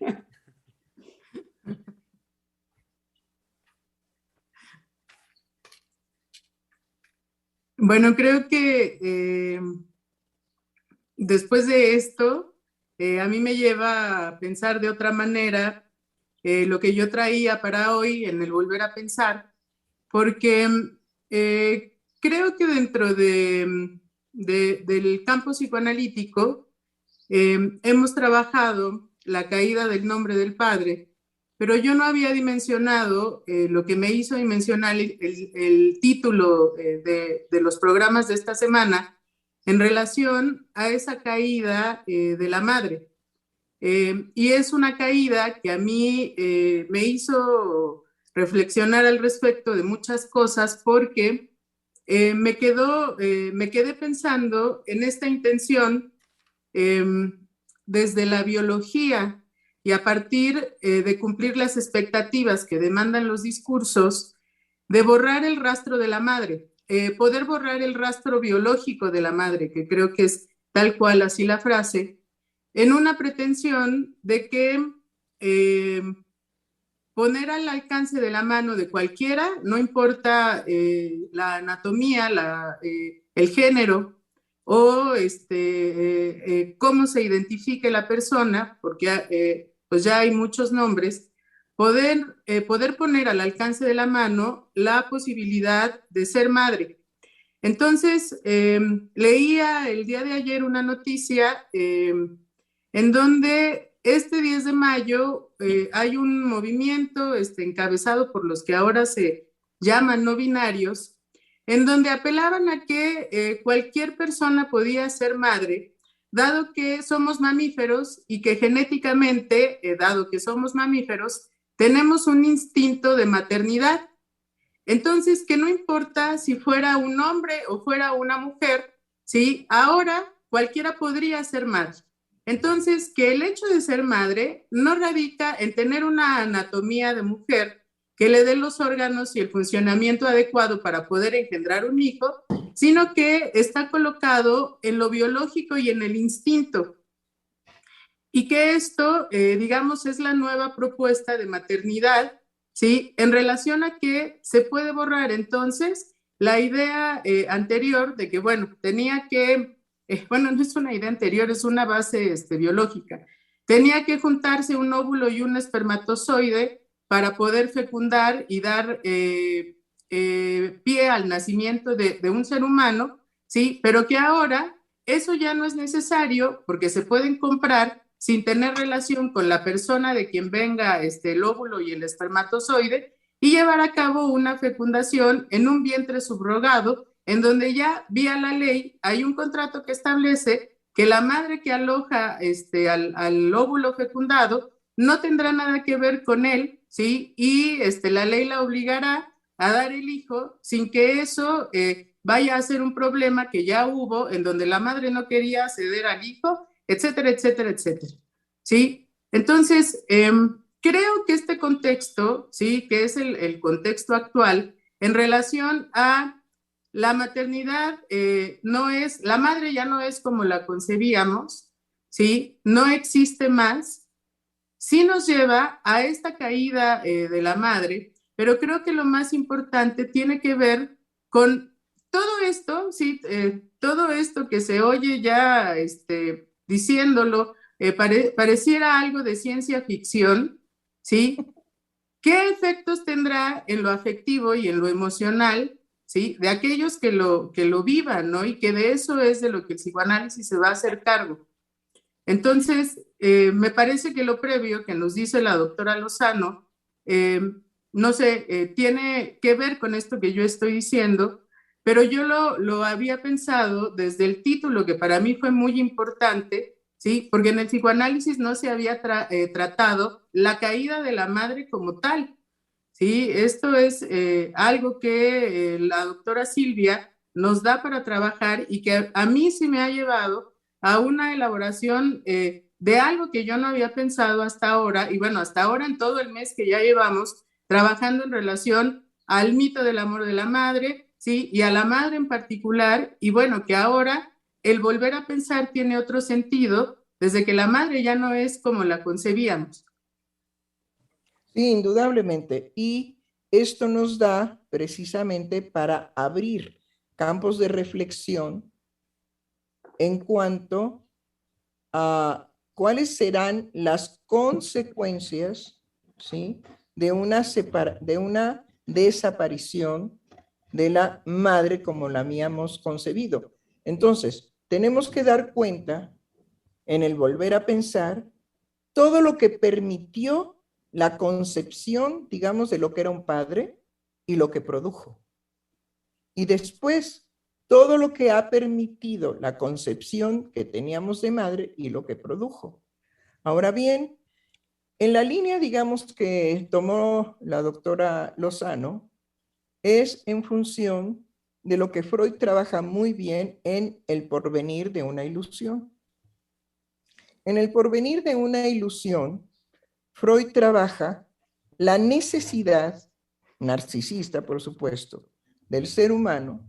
Bueno, creo que después de esto, a mí me lleva a pensar de otra manera lo que yo traía para hoy en el volver a pensar, porque creo que dentro del campo psicoanalítico hemos trabajado la caída del nombre del padre, pero yo no había dimensionado lo que me hizo dimensionar el título de los programas de esta semana en relación a esa caída de la madre. Y es una caída que a mí me hizo reflexionar al respecto de muchas cosas porque me quedé pensando en esta intención desde la biología y a partir de cumplir las expectativas que demandan los discursos, de borrar el rastro de la madre, poder borrar el rastro biológico de la madre, que creo que es tal cual así la frase, en una pretensión de que poner al alcance de la mano de cualquiera, no importa la anatomía, el género o cómo se identifique la persona, porque pues ya hay muchos nombres, poder poner al alcance de la mano la posibilidad de ser madre. Entonces, leía el día de ayer una noticia en donde este 10 de mayo hay un movimiento encabezado por los que ahora se llaman no binarios, en donde apelaban a que cualquier persona podía ser madre, dado que somos mamíferos y que genéticamente, dado que somos mamíferos, tenemos un instinto de maternidad. Entonces, que no importa si fuera un hombre o fuera una mujer, ¿sí? Ahora cualquiera podría ser madre. Entonces, que el hecho de ser madre no radica en tener una anatomía de mujer que le dé los órganos y el funcionamiento adecuado para poder engendrar un hijo, sino que está colocado en lo biológico y en el instinto. Y que esto, digamos, es la nueva propuesta de maternidad, ¿sí? En relación a que se puede borrar entonces la idea anterior de que, bueno, tenía que, bueno, no es una idea anterior, es una base biológica. Tenía que juntarse un óvulo y un espermatozoide para poder fecundar y dar pie al nacimiento de un ser humano, ¿sí? Pero que ahora eso ya no es necesario porque se pueden comprar sin tener relación con la persona de quien venga el óvulo y el espermatozoide y llevar a cabo una fecundación en un vientre subrogado en donde ya vía la ley hay un contrato que establece que la madre que aloja al óvulo fecundado no tendrá nada que ver con él, ¿sí? Y la ley la obligará a dar el hijo sin que eso vaya a ser un problema que ya hubo en donde la madre no quería ceder al hijo, etcétera, etcétera, etcétera. ¿Sí? Entonces, creo que este contexto, ¿sí? Que es el contexto actual, en relación a la maternidad, la madre ya no es como la concebíamos, ¿sí? No existe más, sí nos lleva a esta caída de la madre, pero creo que lo más importante tiene que ver con todo esto, ¿sí? Todo esto que se oye ya diciéndolo, pareciera algo de ciencia ficción, ¿sí? ¿Qué efectos tendrá en lo afectivo y en lo emocional, ¿sí? De aquellos que lo vivan, ¿no? Y que de eso es de lo que el psicoanálisis se va a hacer cargo. Entonces, me parece que lo previo que nos dice la doctora Lozano, no sé, tiene que ver con esto que yo estoy diciendo, pero yo lo había pensado desde el título, que para mí fue muy importante, ¿sí? Porque en el psicoanálisis no se había tratado la caída de la madre como tal, ¿sí? Esto es algo que la doctora Silvia nos da para trabajar y que a mí sí me ha llevado a una elaboración de algo que yo no había pensado hasta ahora, y bueno, hasta ahora en todo el mes que ya llevamos trabajando en relación al mito del amor de la madre, ¿sí? Y a la madre en particular, y bueno, que ahora el volver a pensar tiene otro sentido desde que la madre ya no es como la concebíamos. Sí, indudablemente. Y esto nos da precisamente para abrir campos de reflexión en cuanto a cuáles serán las consecuencias, ¿sí? de una desaparición de la madre como la habíamos concebido. Entonces, tenemos que dar cuenta en el volver a pensar todo lo que permitió la concepción, digamos, de lo que era un padre y lo que produjo. Y después, todo lo que ha permitido la concepción que teníamos de madre y lo que produjo. Ahora bien, en la línea, digamos, que tomó la doctora Lozano, es en función de lo que Freud trabaja muy bien en El porvenir de una ilusión. En El porvenir de una ilusión, Freud trabaja la necesidad narcisista, por supuesto, del ser humano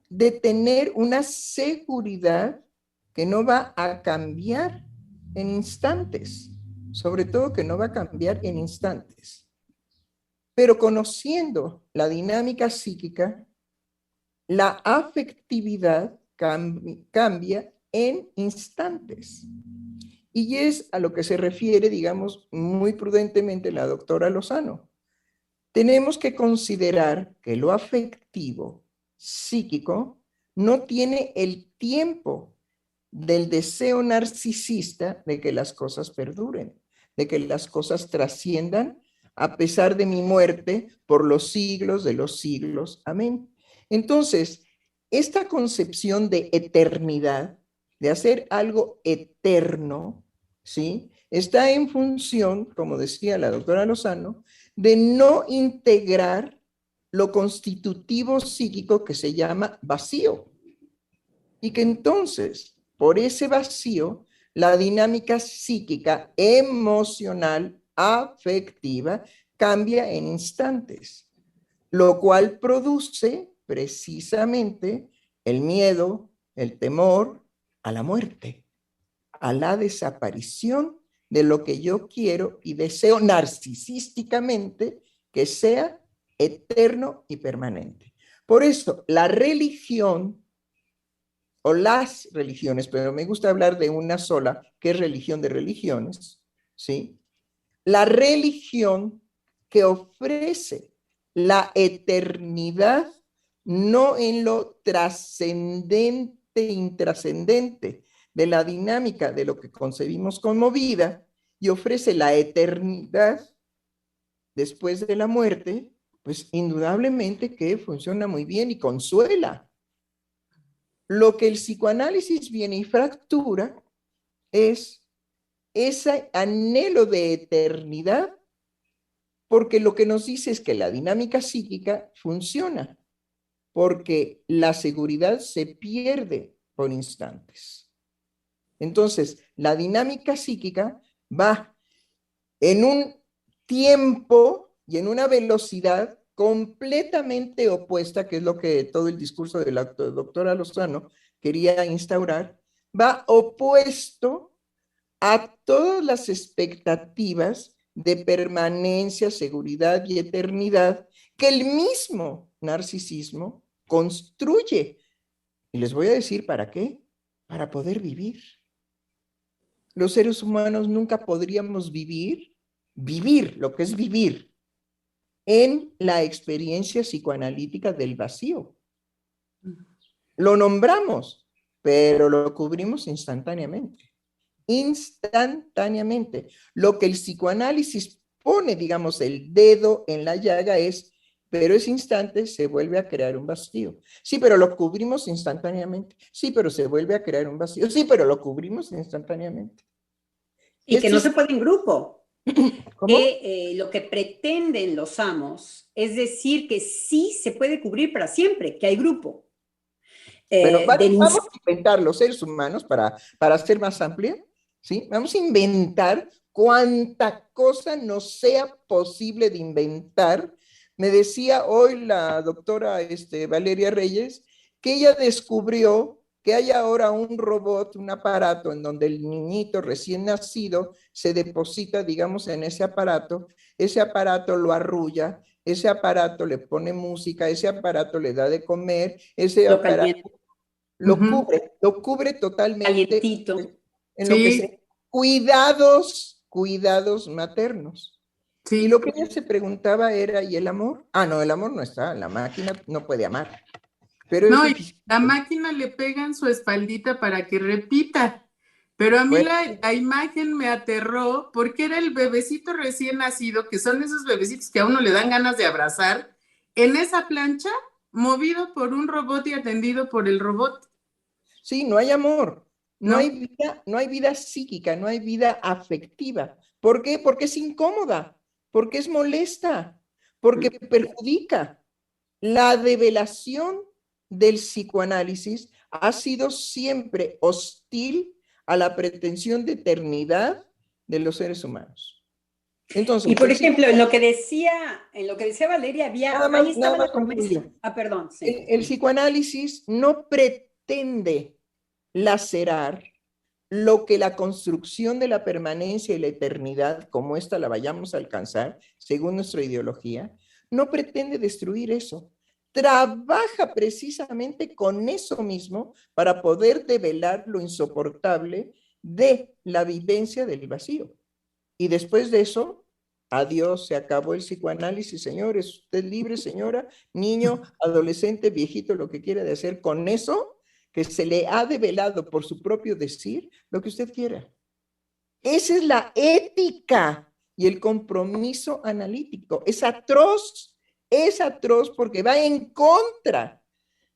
de tener una seguridad que no va a cambiar en instantes, sobre todo que no va a cambiar en instantes. Pero conociendo la dinámica psíquica, la afectividad cambia en instantes. Y es a lo que se refiere, digamos, muy prudentemente la doctora Lozano. Tenemos que considerar que lo afectivo, psíquico, no tiene el tiempo del deseo narcisista de que las cosas perduren, de que las cosas trasciendan a pesar de mi muerte por los siglos de los siglos. Amén. Entonces, esta concepción de eternidad, de hacer algo eterno, ¿sí? Está en función, como decía la doctora Lozano, de no integrar lo constitutivo psíquico que se llama vacío. Y que entonces, por ese vacío, la dinámica psíquica, emocional, afectiva, cambia en instantes, lo cual produce precisamente el miedo, el temor a la muerte, a la desaparición de lo que yo quiero y deseo narcisísticamente que sea eterno y permanente. Por eso, la religión o las religiones, pero me gusta hablar de una sola, que es religión de religiones, ¿sí? La religión que ofrece la eternidad no en lo trascendente, intrascendente de la dinámica de lo que concebimos como vida y ofrece la eternidad después de la muerte, pues indudablemente que funciona muy bien y consuela. Lo que el psicoanálisis viene y fractura es ese anhelo de eternidad, porque lo que nos dice es que la dinámica psíquica funciona, porque la seguridad se pierde por instantes. Entonces, la dinámica psíquica va en un tiempo y en una velocidad completamente opuesta, que es lo que todo el discurso de la doctora Lozano quería instaurar, va opuesto a todas las expectativas de permanencia, seguridad y eternidad que el mismo narcisismo construye. Y les voy a decir para qué: para poder vivir. los seres humanos nunca podríamos vivir, lo que es vivir, en la experiencia psicoanalítica del vacío. Lo nombramos, pero lo cubrimos instantáneamente. Instantáneamente. Lo que el psicoanálisis pone, digamos, el dedo en la llaga es, pero ese instante se vuelve a crear un vacío. Sí, pero lo cubrimos instantáneamente. Sí, pero se vuelve a crear un vacío. Sí, pero lo cubrimos instantáneamente. Y que no se puede en grupo. ¿Cómo? Que lo que pretenden los amos es decir que sí se puede cubrir para siempre, que hay grupo. Bueno, vamos a inventar los seres humanos para ser más amplia, ¿sí? Vamos a inventar cuánta cosa nos sea posible de inventar. Me decía hoy la doctora Valeria Reyes que ella descubrió que hay ahora un robot, un aparato en donde el niñito recién nacido se deposita, digamos, en ese aparato lo arrulla, ese aparato le pone música, ese aparato le da de comer, ese aparato lo cubre totalmente. Calientito. En lo que se cuidados maternos. Sí. Y lo que ella se preguntaba era, ¿y el amor? Ah, no, el amor no está, la máquina no puede amar. Pero no, y la máquina le pega en su espaldita para que repita. Pero a mí la imagen me aterró porque era el bebecito recién nacido, que son esos bebecitos que a uno le dan ganas de abrazar, en esa plancha, movido por un robot y atendido por el robot. Sí, no hay amor, no hay vida psíquica, no hay vida afectiva. ¿Por qué? Porque es incómoda, porque es molesta, porque perjudica. La develación del psicoanálisis ha sido siempre hostil a la pretensión de eternidad de los seres humanos. Entonces, y por ejemplo, en lo que decía Valeria, nada más perdón. Sí. El psicoanálisis no pretende lacerar lo que la construcción de la permanencia y la eternidad, como esta la vayamos a alcanzar, según nuestra ideología, no pretende destruir eso. Trabaja precisamente con eso mismo para poder develar lo insoportable de la vivencia del vacío. Y después de eso, adiós, se acabó el psicoanálisis, señores. Usted libre, señora, niño, adolescente, viejito, lo que quiera de hacer con eso, que se le ha develado por su propio decir, lo que usted quiera. Esa es la ética y el compromiso analítico. Es atroz porque va en contra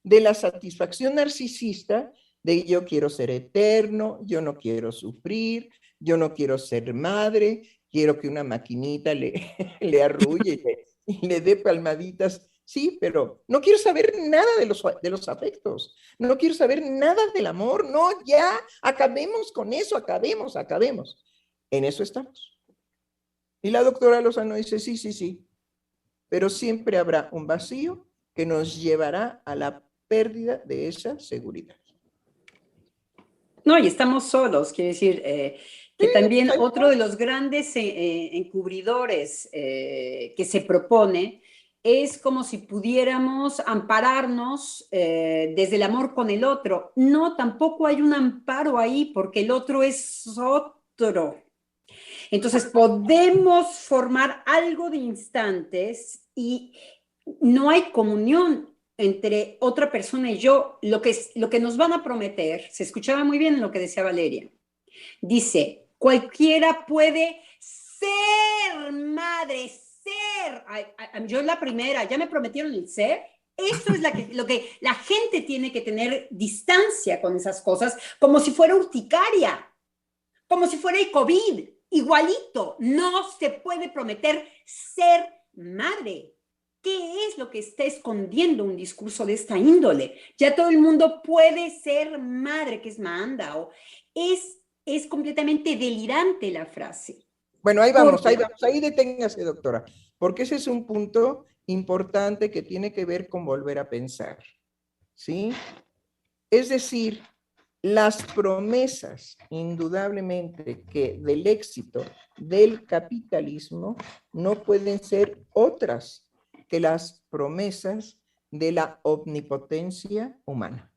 de la satisfacción narcisista de yo quiero ser eterno, yo no quiero sufrir, yo no quiero ser madre, quiero que una maquinita le arrulle y le dé palmaditas. Sí, pero no quiero saber nada de los afectos, no quiero saber nada del amor, no, ya, acabemos con eso, acabemos. En eso estamos. Y la doctora Lozano dice, sí, pero siempre habrá un vacío que nos llevará a la pérdida de esa seguridad. No, y estamos solos, quiere decir que también otro de los grandes encubridores que se propone es como si pudiéramos ampararnos desde el amor con el otro. No, tampoco hay un amparo ahí porque el otro es otro. Entonces podemos formar algo de instantes y no hay comunión entre otra persona y yo. Lo que nos van a prometer, se escuchaba muy bien en lo que decía Valeria, dice, cualquiera puede ser madre, ser. Yo la primera, ya me prometieron el ser. Esto es lo que la gente tiene que tener distancia con esas cosas, como si fuera urticaria, como si fuera el COVID, igualito. No se puede prometer ser madre. ¿Qué es lo que está escondiendo un discurso de esta índole? Ya todo el mundo puede ser madre, que es manda, o es completamente delirante la frase. Bueno, ahí vamos, ahí deténgase, doctora, porque ese es un punto importante que tiene que ver con volver a pensar, ¿sí? Es decir, las promesas, indudablemente, que del éxito del capitalismo no pueden ser otras que las promesas de la omnipotencia humana.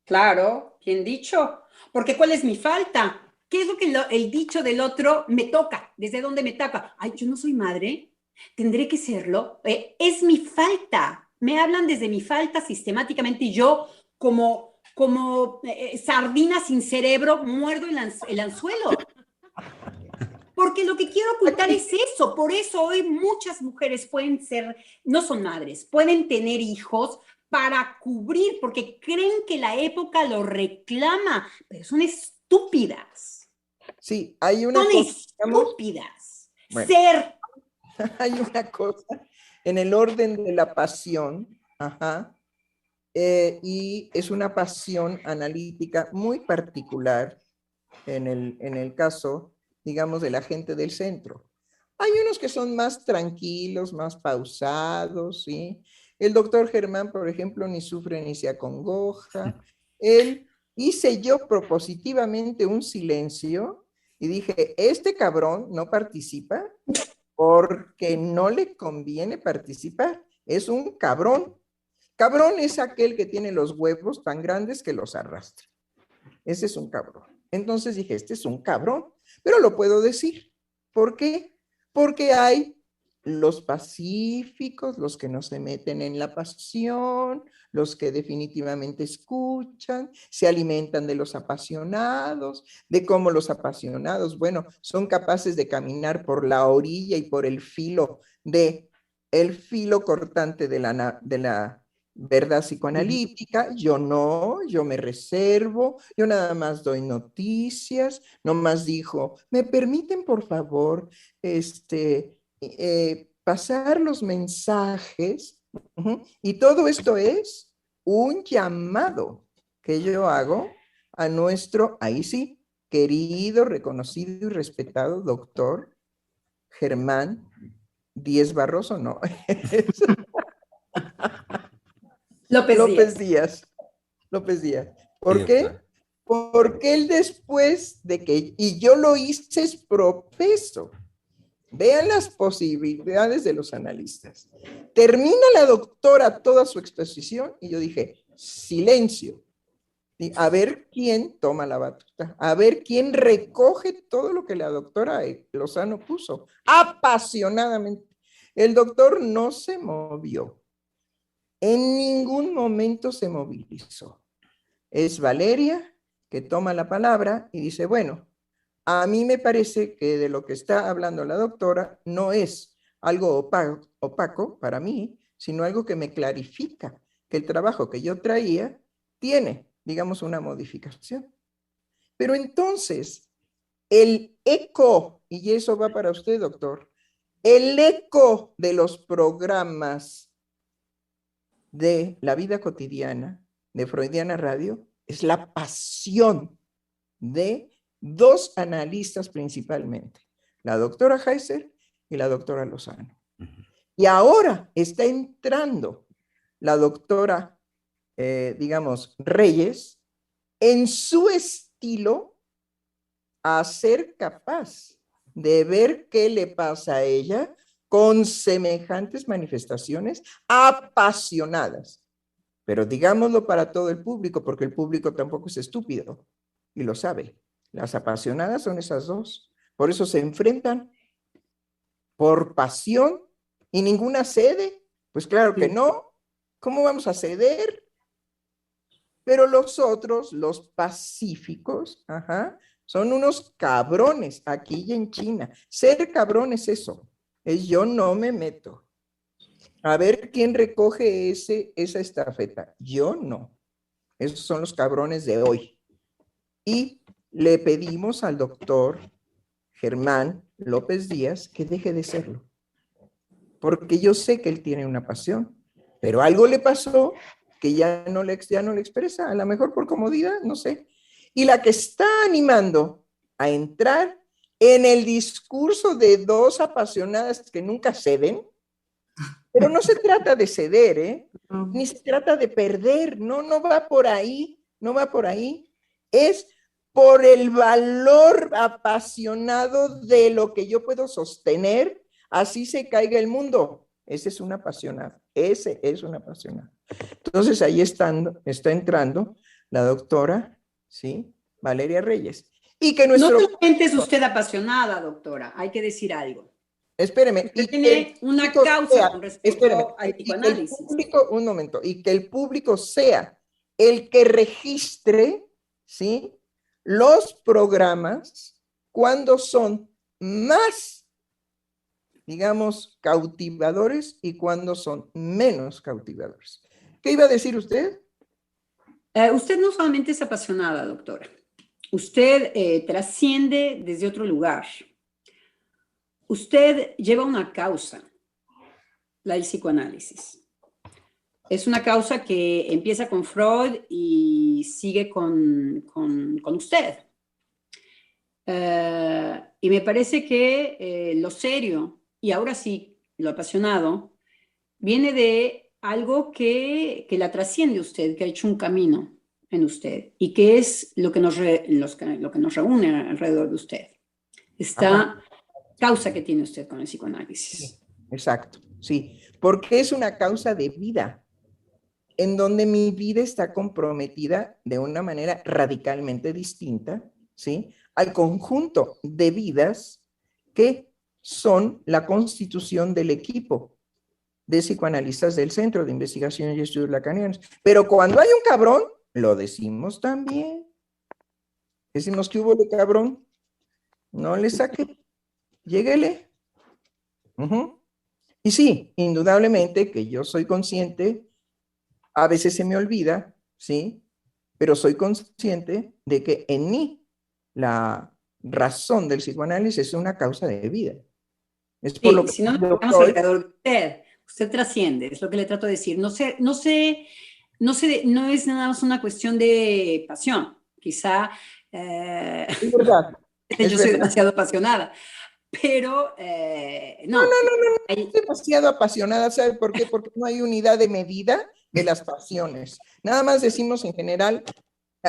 Claro, bien dicho, porque ¿cuál es mi falta? ¿Qué es lo que el dicho del otro me toca? ¿Desde dónde me toca? Ay, yo no soy madre, tendré que serlo. Es mi falta. Me hablan desde mi falta sistemáticamente y yo como sardina sin cerebro muerdo el anzuelo. Porque lo que quiero ocultar es eso. Por eso hoy muchas mujeres pueden ser, no son madres, pueden tener hijos para cubrir, porque creen que la época lo reclama, pero son estúpidas. Sí, hay una son cosa, estúpidas. Bueno, Ser. hay una cosa en el orden de la pasión, y es una pasión analítica muy particular en el caso, digamos, de la gente del centro. Hay unos que son más tranquilos, más pausados, ¿sí? El doctor Germán, por ejemplo, ni sufre ni se acongoja. Él hice yo propositivamente un silencio y dije, este cabrón no participa porque no le conviene participar. Es un cabrón. Cabrón es aquel que tiene los huevos tan grandes que los arrastra. Ese es un cabrón. Entonces dije, este es un cabrón, pero lo puedo decir. ¿Por qué? Porque hay los pacíficos, los que no se meten en la pasión, los que definitivamente escuchan, se alimentan de los apasionados, de cómo los apasionados, bueno, son capaces de caminar por la orilla y por el filo cortante de la verdad psicoanalítica. Yo no, yo me reservo, yo nada más doy noticias, nomás dijo, ¿me permiten por favor pasar los mensajes? Y todo esto es un llamado que yo hago a nuestro, ahí sí, querido, reconocido y respetado doctor Germán Díez Barroso, no. López Díaz. López Díaz. ¿Por qué? Porque él después de que, y yo lo hice es profeso. Vean las posibilidades de los analistas. Termina la doctora toda su exposición y yo dije, silencio. Y a ver quién toma la batuta, a ver quién recoge todo lo que la doctora Lozano puso, apasionadamente. El doctor no se movió, en ningún momento se movilizó. Es Valeria que toma la palabra y dice, bueno, a mí me parece que de lo que está hablando la doctora no es algo opaco para mí, sino algo que me clarifica que el trabajo que yo traía tiene, digamos, una modificación. Pero entonces, el eco, y eso va para usted, doctor, el eco de los programas de la vida cotidiana de Freudiana Radio es la pasión de dos analistas principalmente, la doctora Heiser y la doctora Lozano. Y ahora está entrando la doctora, digamos, Reyes, en su estilo a ser capaz de ver qué le pasa a ella con semejantes manifestaciones apasionadas. Pero digámoslo para todo el público, porque el público tampoco es estúpido y lo sabe. Las apasionadas son esas dos. Por eso se enfrentan por pasión y ninguna cede. Pues claro que no. ¿Cómo vamos a ceder? Pero los otros, los pacíficos, son unos cabrones aquí y en China. Ser cabrón es eso. Es yo no me meto. A ver quién recoge esa estafeta. Yo no. Esos son los cabrones de hoy. Y le pedimos al doctor Germán López Díaz que deje de serlo. Porque yo sé que él tiene una pasión, pero algo le pasó que ya no le expresa, a lo mejor por comodidad, no sé. Y la que está animando a entrar en el discurso de dos apasionadas que nunca ceden, pero no se trata de ceder, ni se trata de perder, no va por ahí, no va por ahí. Es por el valor apasionado de lo que yo puedo sostener, así se caiga el mundo. Ese es un apasionado, ese es un apasionado. Entonces ahí está entrando la doctora, ¿sí? Valeria Reyes. Y que No nuestro... solamente es usted apasionada, doctora, hay que decir algo. Espéreme. Usted Y que tiene el una público causa sea, con espéreme, respecto al y que el psicoanálisis. público, un momento, y que el público sea el que registre, ¿sí?, los programas cuando son más, digamos, cautivadores y cuando son menos cautivadores. ¿Qué iba a decir usted? Usted no solamente es apasionada, doctora. Usted trasciende desde otro lugar. Usted lleva una causa, la del psicoanálisis. Es una causa que empieza con Freud y sigue con usted. Y me parece que lo serio, y ahora sí, lo apasionado, viene de algo que la trasciende usted, que ha hecho un camino en usted, y que es lo que lo que nos reúne alrededor de usted. Esta Ajá. causa que tiene usted con el psicoanálisis. Exacto, sí, porque es una causa de vida, en donde mi vida está comprometida de una manera radicalmente distinta, ¿sí?, al conjunto de vidas que son la constitución del equipo de psicoanalistas del Centro de Investigación y Estudios Lacanianos. Pero cuando hay un cabrón, lo decimos también. Decimos que hubo de cabrón, no le saque, lléguele. Y sí, indudablemente que yo soy consciente, a veces se me olvida, ¿sí? Pero soy consciente de que en mí la razón del psicoanálisis es una causa de vida. Es por lo Sí, que si no nos yo ponemos soy... alrededor de usted, usted trasciende, es lo que le trato de decir. No es nada más una cuestión de pasión. Quizá Es verdad, es yo soy verdad. demasiado apasionada, pero No, no. estoy demasiado apasionada, ¿sabe por qué? Porque no hay unidad de medida de las pasiones. Nada más decimos en general,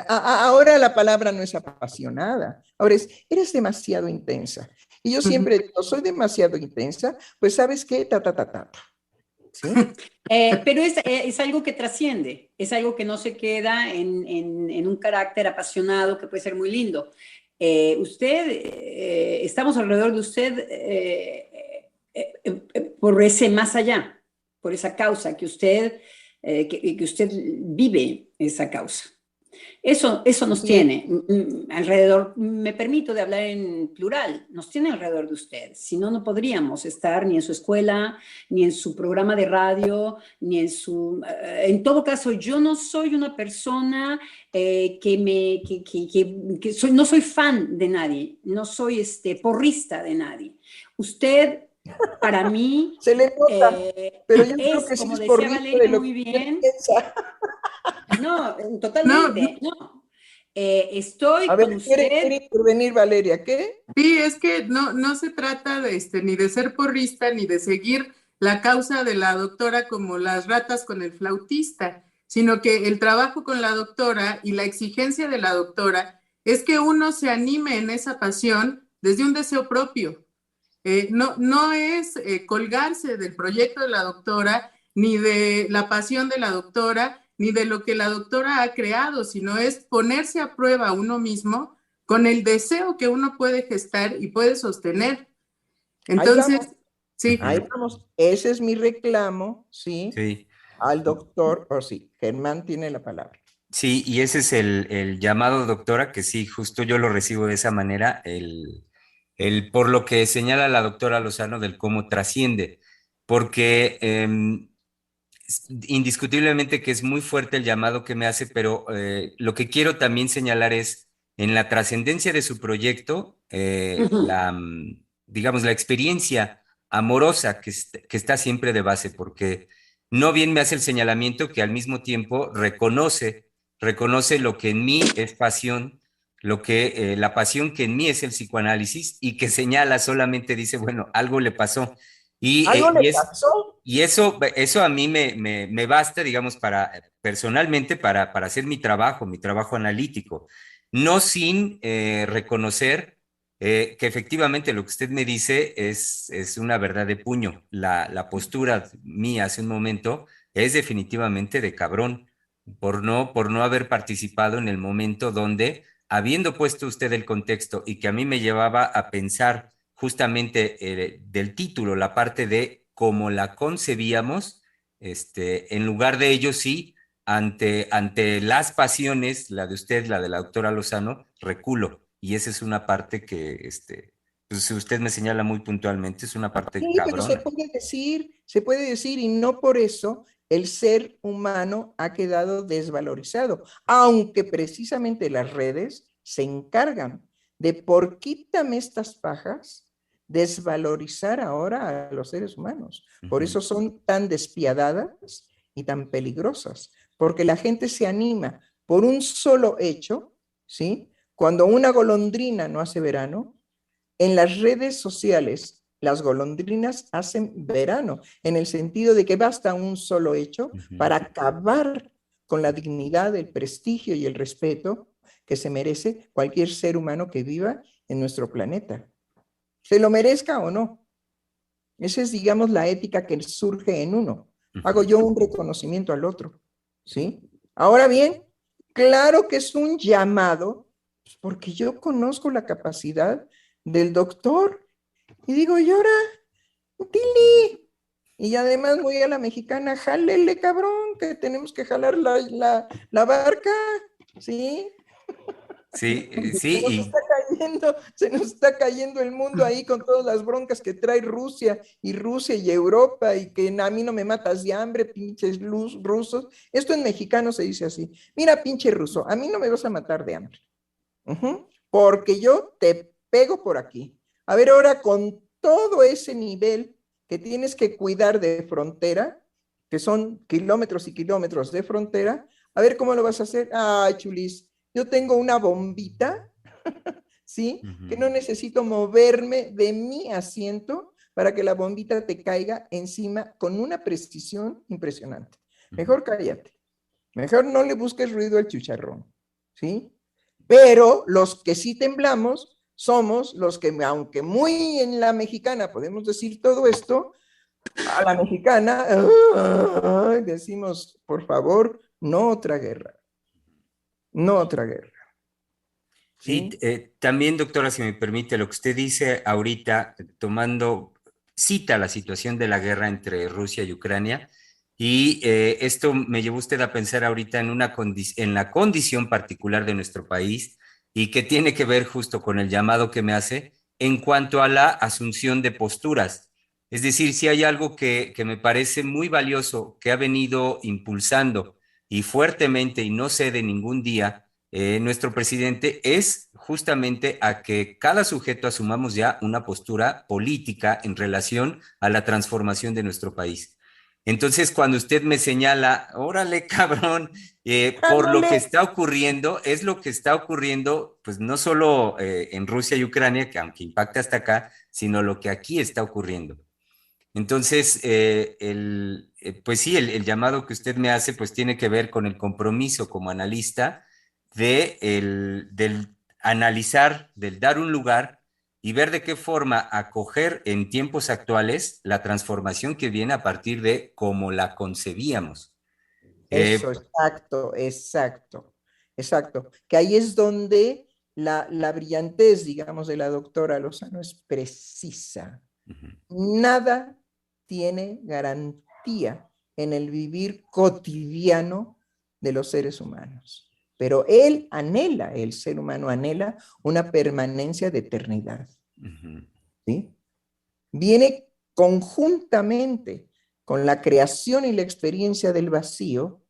ahora la palabra no es apasionada, ahora es, eres demasiado intensa. Y yo siempre digo, soy demasiado intensa, pues ¿sabes qué? ¿Sí? Pero es algo que trasciende, es algo que no se queda en un carácter apasionado que puede ser muy lindo. Estamos alrededor de usted por ese más allá, por esa causa que usted vive esa causa. Eso nos tiene alrededor, me permito de hablar en plural, nos tiene alrededor de usted. Si no, no podríamos estar ni en su escuela, ni en su programa de radio, ni en su... en todo caso, yo no soy una persona no soy fan de nadie, no soy porrista de nadie. Usted, para mí, Se le nota, pero yo creo es, que sí como es decía porrista de Valeria lo muy que usted bien, piensa. no, No, totalmente, no. Estoy A ver, con quiere usted. intervenir Valeria, ¿qué? sí, es que no se trata de ni de ser porrista ni de seguir la causa de la doctora como las ratas con el flautista, sino que el trabajo con la doctora y la exigencia de la doctora es que uno se anime en esa pasión desde un deseo propio. No es colgarse del proyecto de la doctora, ni de la pasión de la doctora, ni de lo que la doctora ha creado, sino es ponerse a prueba uno mismo con el deseo que uno puede gestar y puede sostener. Ahí Entonces, vamos, sí. ahí vamos. Ese es mi reclamo, ¿sí? Sí. Al doctor, o sí, Germán tiene la palabra. Sí, y ese es el llamado, doctora, que sí, justo yo lo recibo de esa manera, por lo que señala la doctora Lozano del cómo trasciende, porque indiscutiblemente que es muy fuerte el llamado que me hace, pero lo que quiero también señalar es en la trascendencia de su proyecto, digamos, la experiencia amorosa que está siempre de base, porque no bien me hace el señalamiento que al mismo tiempo reconoce lo que en mí es pasión, la pasión que en mí es el psicoanálisis y que señala solamente dice, bueno, algo le pasó. Y, ¿Algo eh, le y es, pasó? y eso a mí me basta, digamos, personalmente para hacer mi trabajo analítico, no sin reconocer que efectivamente lo que usted me dice es una verdad de puño. La postura mía hace un momento es definitivamente de cabrón por no haber participado en el momento donde habiendo puesto usted el contexto y que a mí me llevaba a pensar justamente del título, la parte de cómo la concebíamos, en lugar de ello sí, ante las pasiones, la de usted, la de la doctora Lozano, reculo. Y esa es una parte que, pues, si usted me señala muy puntualmente, es una parte Sí, pero cabrona. se puede decir, y no por eso el ser humano ha quedado desvalorizado, aunque precisamente las redes se encargan de, por quítame estas pajas, desvalorizar ahora a los seres humanos. Por eso son tan despiadadas y tan peligrosas, porque la gente se anima por un solo hecho, ¿sí? Cuando una golondrina no hace verano, en las redes sociales, las golondrinas hacen verano, en el sentido de que basta un solo hecho para acabar con la dignidad, el prestigio y el respeto que se merece cualquier ser humano que viva en nuestro planeta. Se lo merezca o no. Esa es, digamos, la ética que surge en uno. Hago yo un reconocimiento al otro, ¿sí? Ahora bien, claro que es un llamado, porque yo conozco la capacidad del doctor y digo, y ahora, Tili. Y además voy a la mexicana, jálele, cabrón, que tenemos que jalar la barca, ¿sí? Sí, Se nos sí, está cayendo, se nos está cayendo el mundo ahí con todas las broncas que trae Rusia y Europa, y que a mí no me matas de hambre, pinches rusos. Esto en mexicano se dice así. Mira, pinche ruso, a mí no me vas a matar de hambre. Porque yo te pego por aquí. A ver, ahora con todo ese nivel que tienes que cuidar de frontera, que son kilómetros y kilómetros de frontera, a ver cómo lo vas a hacer. Ay, chulis, yo tengo una bombita, ¿sí? Que no necesito moverme de mi asiento para que la bombita te caiga encima con una precisión impresionante. Mejor cállate. Mejor no le busques ruido al chicharrón, ¿sí? Pero los que sí temblamos somos los que, aunque muy en la mexicana podemos decir todo esto, a la mexicana decimos, por favor, no otra guerra, no otra guerra. y ¿Sí? también, doctora, si me permite, lo que usted dice ahorita, tomando cita la situación de la guerra entre Rusia y Ucrania, y esto me llevó usted a pensar ahorita en la condición particular de nuestro país y que tiene que ver justo con el llamado que me hace en cuanto a la asunción de posturas. Es decir, si hay algo que me parece muy valioso, que ha venido impulsando y fuertemente y no cede ningún día nuestro presidente, es justamente a que cada sujeto asumamos ya una postura política en relación a la transformación de nuestro país. Entonces, cuando usted me señala, órale, cabrón, por lo que ¡Ándale! está ocurriendo, es lo que está ocurriendo, pues no solo en Rusia y Ucrania, que aunque impacta hasta acá, sino lo que aquí está ocurriendo. Entonces, pues sí, el llamado que usted me hace, pues tiene que ver con el compromiso como analista del analizar, del dar un lugar y ver de qué forma acoger en tiempos actuales la transformación que viene a partir de cómo la concebíamos. Eso, exacto, exacto, exacto. Que ahí es donde la brillantez, digamos, de la doctora Lozano es precisa. Nada tiene garantía en el vivir cotidiano de los seres humanos. Pero el ser humano anhela una permanencia de eternidad. ¿Sí? Viene conjuntamente con la creación y la experiencia del vacío,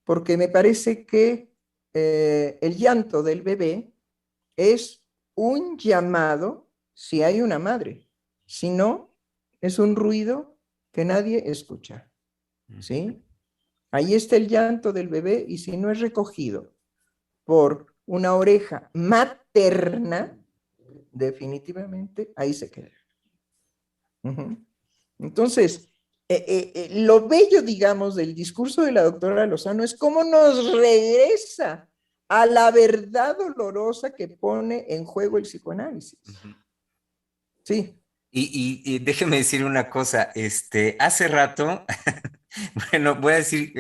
porque me parece que el llanto del bebé es un llamado si hay una madre. Si no, es un ruido que nadie escucha. ¿Sí? Ahí está el llanto del bebé y si no es recogido por una oreja materna, definitivamente ahí se queda. Entonces, lo bello, digamos, del discurso de la doctora Lozano es cómo nos regresa a la verdad dolorosa que pone en juego el psicoanálisis. Sí. Y déjeme decir una cosa, hace rato, bueno, voy a decir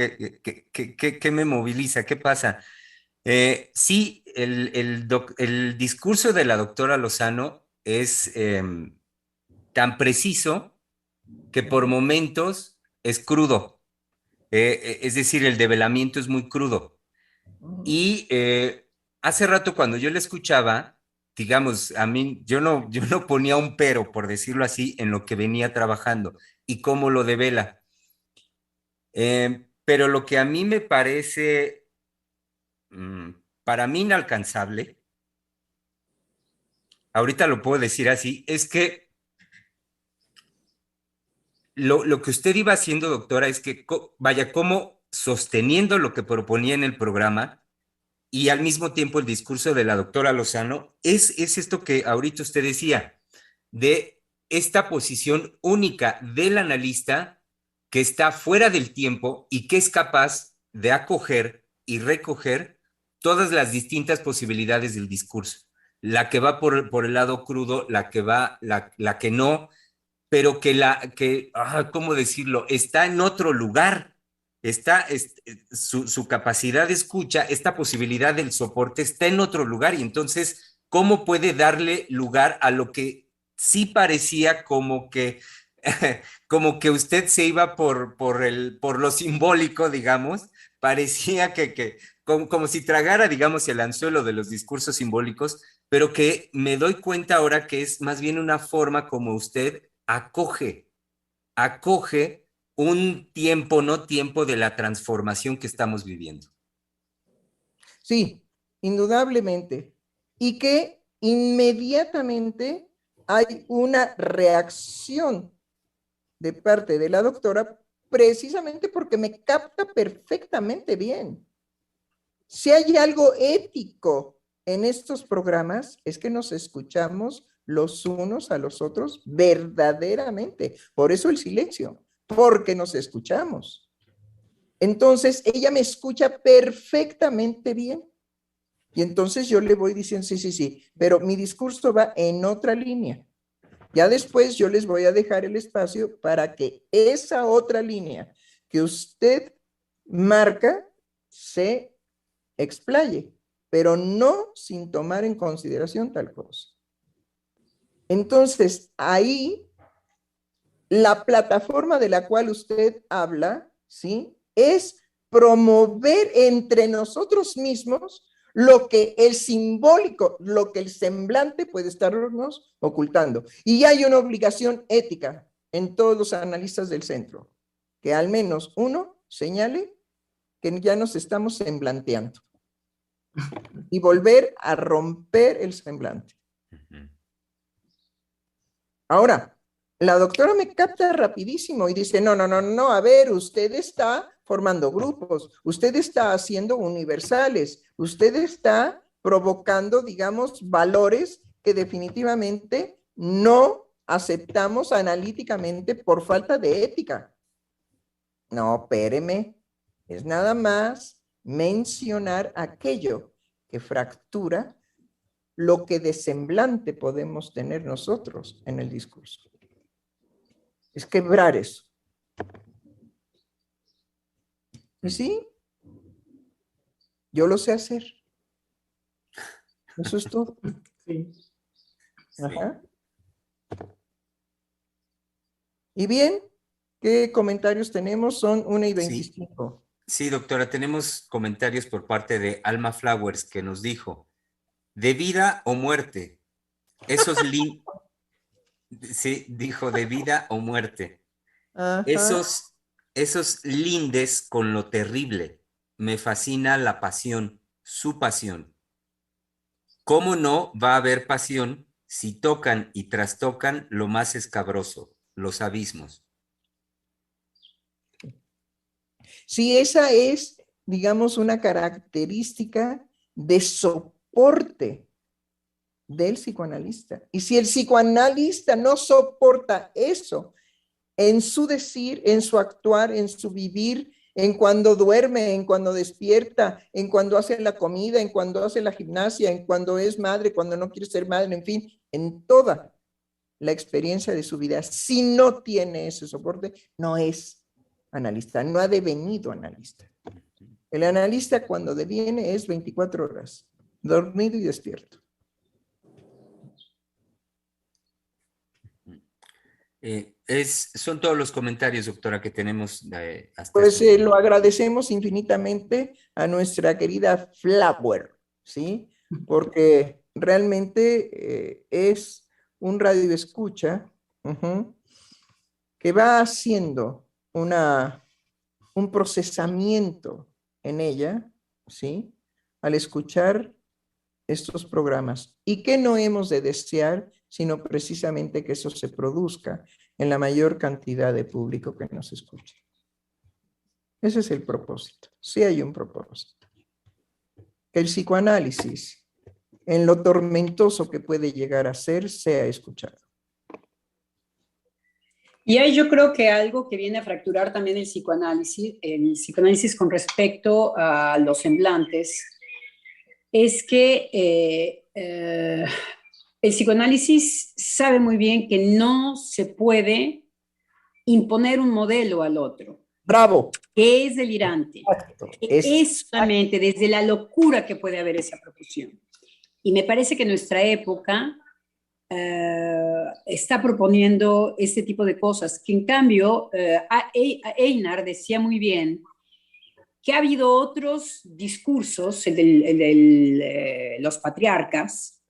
qué me moviliza, qué pasa. Sí, el discurso de la doctora Lozano es tan preciso que por momentos es crudo. Es decir, el develamiento es muy crudo. Y hace rato cuando yo le escuchaba, digamos, a mí, yo no ponía un pero, por decirlo así, en lo que venía trabajando y cómo lo devela. Pero lo que a mí me parece, mm, para mí inalcanzable, ahorita lo puedo decir así, es que lo que usted iba haciendo, doctora, es que, vaya, como sosteniendo lo que proponía en el programa y al mismo tiempo el discurso de la doctora Lozano, es esto que ahorita usted decía, de esta posición única del analista que está fuera del tiempo y que es capaz de acoger y recoger todas las distintas posibilidades del discurso. La que va por el lado crudo, la que va, la que no, pero ¿cómo decirlo? Está en otro lugar. Su capacidad de escucha, esta posibilidad del soporte está en otro lugar y entonces, ¿cómo puede darle lugar a lo que sí parecía como que, como que usted se iba por lo simbólico, digamos? Parecía como si tragara, digamos, el anzuelo de los discursos simbólicos, pero que me doy cuenta ahora que es más bien una forma como usted acoge un tiempo, no tiempo de la transformación que estamos viviendo. Sí, indudablemente. Y que inmediatamente hay una reacción de parte de la doctora precisamente porque me capta perfectamente bien. Si hay algo ético en estos programas, es que nos escuchamos los unos a los otros verdaderamente. Por eso el silencio, porque nos escuchamos. Entonces, ella me escucha perfectamente bien. Y entonces yo le voy diciendo, sí, sí, sí, pero mi discurso va en otra línea. Ya después yo les voy a dejar el espacio para que esa otra línea que usted marca se explaye, pero no sin tomar en consideración tal cosa. Entonces, ahí la plataforma de la cual usted habla, ¿sí? Es promover entre nosotros mismos lo que el simbólico, lo que el semblante puede estarnos ocultando. Y hay una obligación ética en todos los analistas del centro, que al menos uno señale que ya nos estamos semblanteando y volver a romper el semblante. Ahora, la doctora me capta rapidísimo y dice, no, no, no, no, a ver, usted está formando grupos, usted está haciendo universales, usted está provocando, digamos, valores que definitivamente no aceptamos analíticamente por falta de ética. No, espéreme, es nada más mencionar aquello que fractura lo que de semblante podemos tener nosotros en el discurso. Es quebrar eso. Y sí, yo lo sé hacer. Eso es todo. Sí. Ajá. Y bien, ¿qué comentarios tenemos? Son 1:25. Sí, doctora, tenemos comentarios por parte de Alma Flowers que nos dijo, de vida o muerte, esos sí, dijo de vida o muerte, Ajá. esos lindes con lo terrible, me fascina la pasión, su pasión. ¿Cómo no va a haber pasión si tocan y trastocan lo más escabroso, los abismos? Sí, esa es, digamos, una característica de soporte del psicoanalista. Y si el psicoanalista no soporta eso en su decir, en su actuar, en su vivir, en cuando duerme, en cuando despierta, en cuando hace la comida, en cuando hace la gimnasia, en cuando es madre, cuando no quiere ser madre, en fin, en toda la experiencia de su vida, si no tiene ese soporte, no es analista, no ha devenido analista. El analista cuando deviene es 24 horas, dormido y despierto. Son todos los comentarios, doctora, que tenemos hasta Pues este momento. lo agradecemos infinitamente a nuestra querida Flower, ¿sí? Porque realmente es un radio escucha que va haciendo un procesamiento en ella, ¿sí? Al escuchar estos programas. ¿Y qué no hemos de desear, sino precisamente que eso se produzca en la mayor cantidad de público que nos escuche? Ese es el propósito. Sí hay un propósito. Que el psicoanálisis, en lo tormentoso que puede llegar a ser, sea escuchado. Y ahí yo creo que algo que viene a fracturar también el psicoanálisis con respecto a los semblantes, es que el psicoanálisis sabe muy bien que no se puede imponer un modelo al otro. ¡Bravo! Que es delirante. Exacto. Es solamente desde la locura que puede haber esa profusión. Y me parece que nuestra época está proponiendo este tipo de cosas, que en cambio Einar decía muy bien que ha habido otros discursos, el de los patriarcas,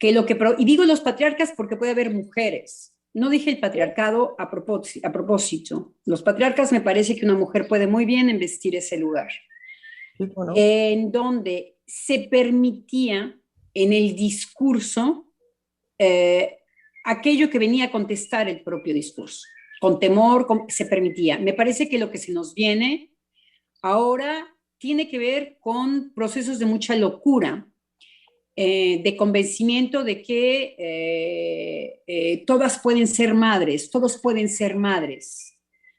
y digo los patriarcas porque puede haber mujeres. No dije el patriarcado a propósito. Los patriarcas me parece que una mujer puede muy bien investir ese lugar. Sí, ¿no? En donde se permitía en el discurso aquello que venía a contestar el propio discurso. Con temor se permitía. Me parece que lo que se nos viene ahora tiene que ver con procesos de mucha locura, de convencimiento de que todas pueden ser madres, todos pueden ser madres.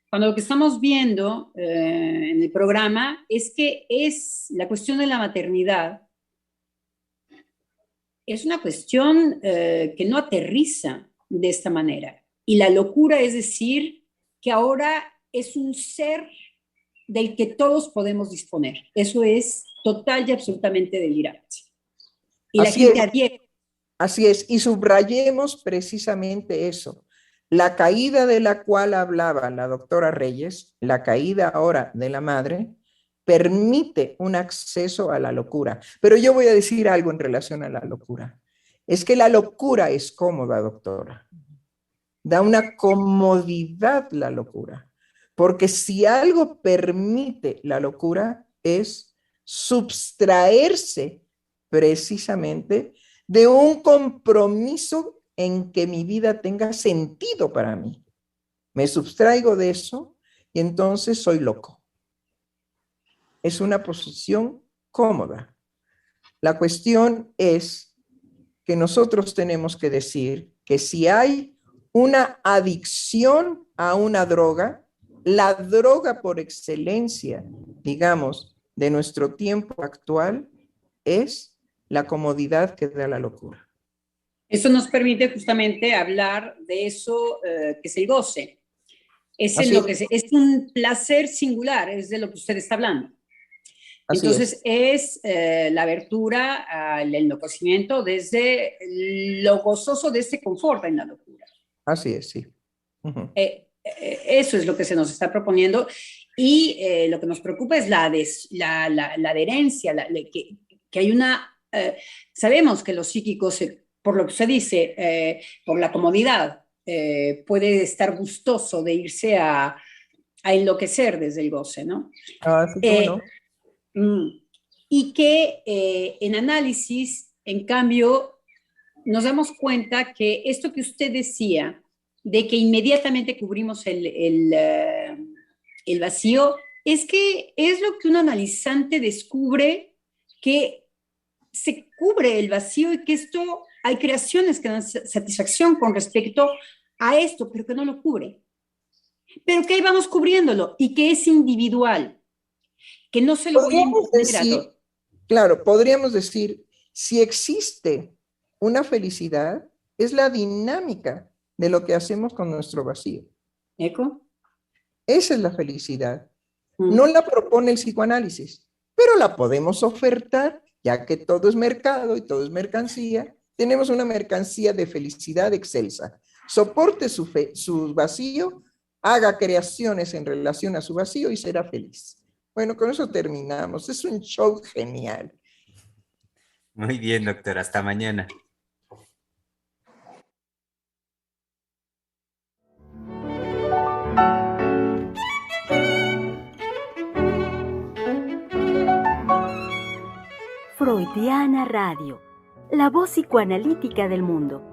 Cuando lo que estamos viendo en el programa es que es la cuestión de la maternidad, es una cuestión que no aterriza de esta manera. Y la locura es decir que ahora es un ser del que todos podemos disponer. Eso es total y absolutamente delirante. Y Así la gente es. adhiere. Así es, y subrayemos precisamente eso. La caída de la cual hablaba la doctora Reyes, la caída ahora de la madre, permite un acceso a la locura. Pero yo voy a decir algo en relación a la locura. Es que la locura es cómoda, doctora. Da una comodidad la locura. Porque si algo permite la locura es subtraerse precisamente de un compromiso en que mi vida tenga sentido para mí. Me sustraigo de eso y entonces soy loco. Es una posición cómoda. La cuestión es que nosotros tenemos que decir que si hay una adicción a una droga, la droga por excelencia, digamos, de nuestro tiempo actual es la comodidad que da la locura. Eso nos permite justamente hablar de eso que es el goce. Es un placer singular, es de lo que usted está hablando. Así Entonces es la abertura al enloquecimiento desde lo gozoso de este confort en la locura. Así es, sí. Eso es lo que se nos está proponiendo y lo que nos preocupa es la adherencia, que hay una... sabemos que los psíquicos, por lo que se dice, por la comodidad, puede estar gustoso de irse a enloquecer desde el goce, ¿no? Sí, ¿cómo no? Y que en análisis, en cambio, nos damos cuenta que esto que usted decía, de que inmediatamente cubrimos el vacío, es que es lo que un analizante descubre, que se cubre el vacío y que esto, hay creaciones que dan satisfacción con respecto a esto, pero que no lo cubre. Pero que ahí vamos cubriéndolo y que es individual, que no se lo voy a imponer a todos. Claro, podríamos decir, si existe una felicidad, es la dinámica de lo que hacemos con nuestro vacío. ¿Eco? Esa es la felicidad. No la propone el psicoanálisis, pero la podemos ofertar, ya que todo es mercado y todo es mercancía. Tenemos una mercancía de felicidad excelsa. Soporte su vacío, haga creaciones en relación a su vacío y será feliz. Bueno, con eso terminamos. Es un show genial. Muy bien, doctor. Hasta mañana. Freudiana Radio, la voz psicoanalítica del mundo.